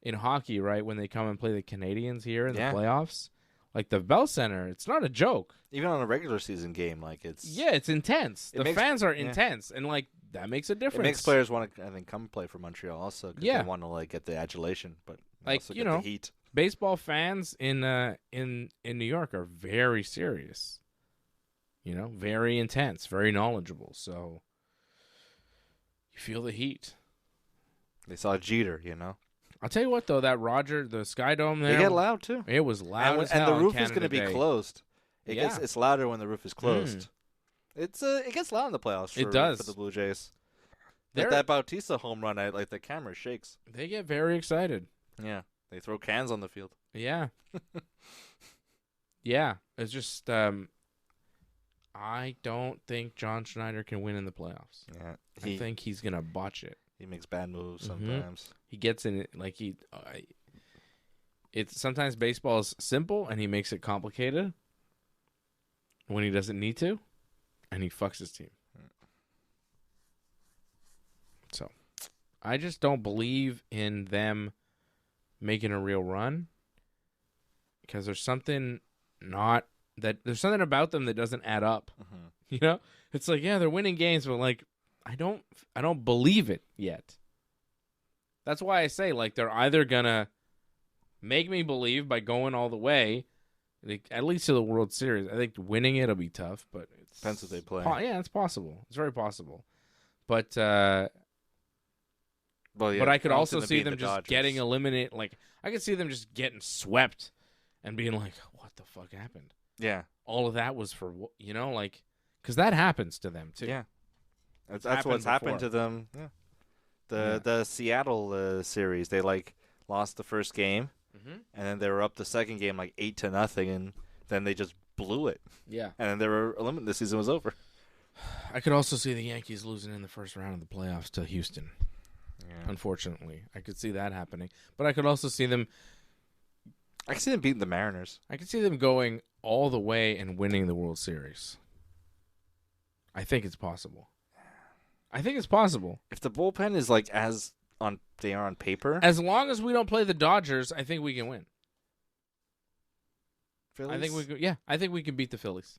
in hockey, right, when they come and play the Canadians here in the playoffs. Like the Bell Center, it's not a joke. Even on a regular season game, like it's it's intense. The fans are intense, and like that makes a difference. It makes players want to, I think, come play for Montreal also. 'Cause Yeah. they want to like get the adulation, but Like, Also you get know, the heat. baseball fans in New York are very serious. You know, very intense, very knowledgeable. So you feel the heat. They saw Jeter, you know. I'll tell you what, though, that Roger, the Sky Dome there, They get loud too. it was loud as hell. And the on roof is Canada going to be Day. closed. Yeah. It's louder when the roof is closed. It gets loud in the playoffs. It does. For the Blue Jays. They're- Like that Bautista home run, like the camera shakes. They get very excited. Yeah, they throw cans on the field. Yeah. Yeah. It's just, I don't think John Schneider can win in the playoffs. Yeah, I think he's going to botch it. he makes bad moves Mhm. sometimes. He gets in it like it's sometimes baseball is simple and he makes it complicated when he doesn't need to, and he fucks his team. So, I just don't believe in them making a real run because there's something about them that doesn't add up. Mm-hmm. You know, it's like, yeah, they're winning games, but like, I don't believe it yet. That's why I say, like, they're either gonna make me believe by going all the way, like, at least to the World Series. I think winning it'll be tough, but it's Depends who they play. Yeah, it's possible. It's very possible. But Well, yeah, but I could don't also them see beat them the just Dodgers. getting eliminated. Like, I could see them just getting swept and being like, "What the fuck happened?" Yeah, All of that was for like, because that happens to them too. yeah. That's happened what's happened before. to them. Yeah. The Seattle series, they like lost the first game, Mhm. and then they were up the second game like 8-0, and then they just blew it, Yeah. and then they were eliminated. The season was over. I could also see the Yankees losing in the first round of the playoffs to Houston. Yeah. Unfortunately, I could see that happening. But I could also see them. I can see them beating the Mariners. I could see them going all the way and winning the World Series. I think it's possible. I think it's possible. If the bullpen is like they are on paper, As long as we don't play the Dodgers, I think we can win. Phillies, I think we could, I think we can beat the Phillies.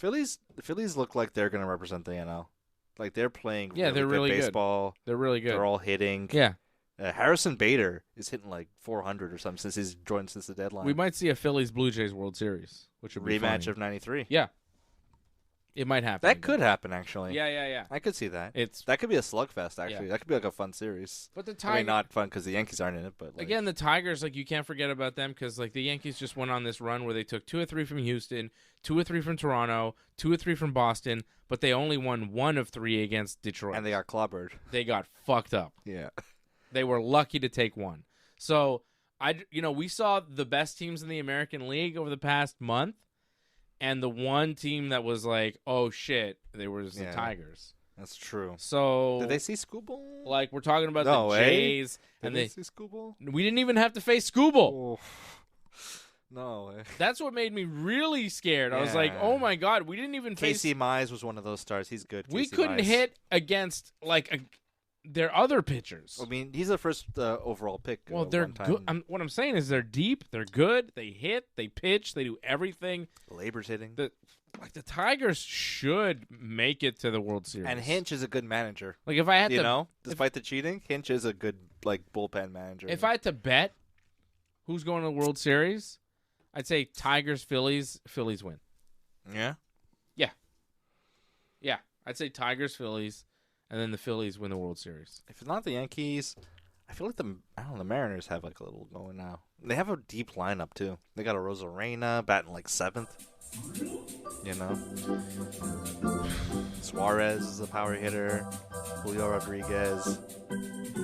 The Phillies look like they're going to represent the NL. Like they're playing They're really good good. baseball. They're really good. They're all hitting. Yeah. Harrison Bader is hitting like 400 or something since he's joined since the deadline. We might see a Phillies Blue Jays World Series, which would be rematch funny. of '93. Yeah. It might happen. That again. could happen actually. Yeah. I could see that. It's That could be a slugfest actually. Yeah. That could be like a fun series. but the I Tigers. mean, not fun because the Yankees aren't in it, but like, Again, the Tigers, like, you can't forget about them because, like, the Yankees just went on this run where they took 2 or 3 from Houston, 2 or 3 from Toronto, 2 or 3 from Boston, but they only won 1 of 3 against Detroit. and they got clobbered. They got fucked up. Yeah. They were lucky to take 1. So, we saw the best teams in the American League over the past month, and the one team that was like, oh, shit, there was the Yeah. Tigers. That's true. So, Did they see Scooball? like, we're talking about No the way. Jays, Did and they see Scooball? we didn't even have to face Scooball. Oh. No way. That's what made me really scared. I was like, Yeah. oh my God, we didn't even face. Casey Mize was one of those stars. He's good. We Casey couldn't Mize. hit against, like, their other pitchers. I mean, he's the first overall pick. Well, they're one time. good. What I'm saying is they're deep, they're good, they hit, they pitch, they do everything. Labor's hitting. The Tigers should make it to the World Series. And Hinch is a good manager. Like, if I had You to, know, despite the cheating, Hinch is a good bullpen manager. if I had to bet who's going to the World Series, I'd say Tigers, Phillies win. yeah, Yeah, I'd say Tigers, Phillies, and then the Phillies win the World Series. if it's not the Yankees, I feel like the Mariners have like a little going now. They have a deep lineup too. They got a Rosarena batting like 7th. You know, Suarez is a power hitter. Julio Rodriguez,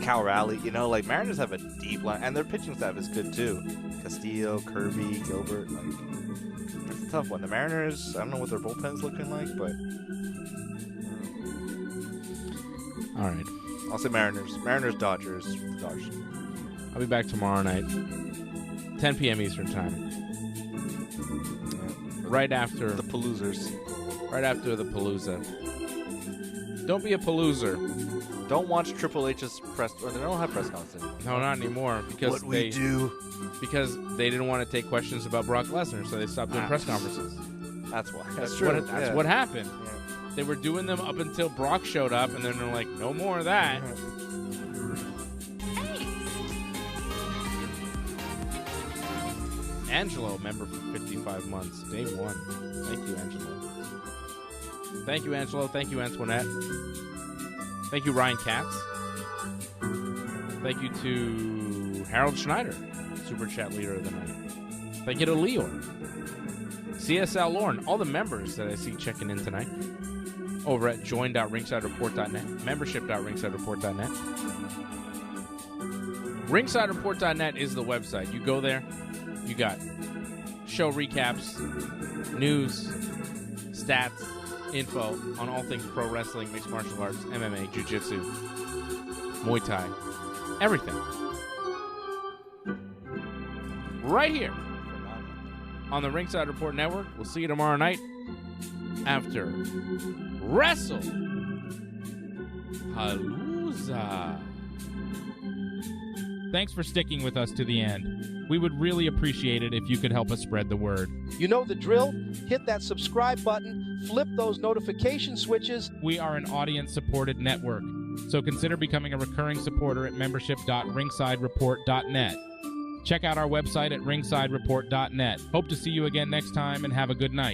Cal Raleigh. You know, like Mariners have a deep line, and their pitching staff is good too. Castillo, Kirby, Gilbert. Like, it's a tough one. The Mariners, I don't know what their bullpen's looking like, but All right. I'll say Mariners. Mariners, Dodgers. The Dodgers. I'll be back tomorrow night, 10 p.m. Eastern Time, right after The Paloozers. the Palooza. Don't be a Paloozer. Don't watch Triple H's press, or they don't have press conferences. No, not anymore because do. because they didn't want to take questions about Brock Lesnar, so they stopped doing press conferences. That's why. That's true. what happened. Yeah. They were doing them up until Brock showed up, and then they're like, no more of that. Angelo, member for 55 months. Day 1. Thank you, Angelo. Thank you, Angelo. Thank you, Antoinette. Thank you, Ryan Katz. Thank you to Harold Schneider, Super Chat Leader of the Night. Thank you to Leor. CSL Lauren, all the members that I see checking in tonight over at join.ringsidereport.net, membership.ringsidereport.net. Ringsidereport.net is the website. You go there, you got show recaps, news, stats, info on all things pro wrestling, mixed martial arts, MMA, jiu-jitsu, Muay Thai, everything. Right here on the Ringside Report Network. We'll see you tomorrow night after Wrestlepalooza. Thanks for sticking with us to the end. We would really appreciate it if you could help us spread the word. You know the drill. Hit that subscribe button, flip those notification switches. We are an audience-supported network, so consider becoming a recurring supporter at membership.ringsidereport.net. Check out our website at ringsidereport.net. Hope to see you again next time, and have a good night.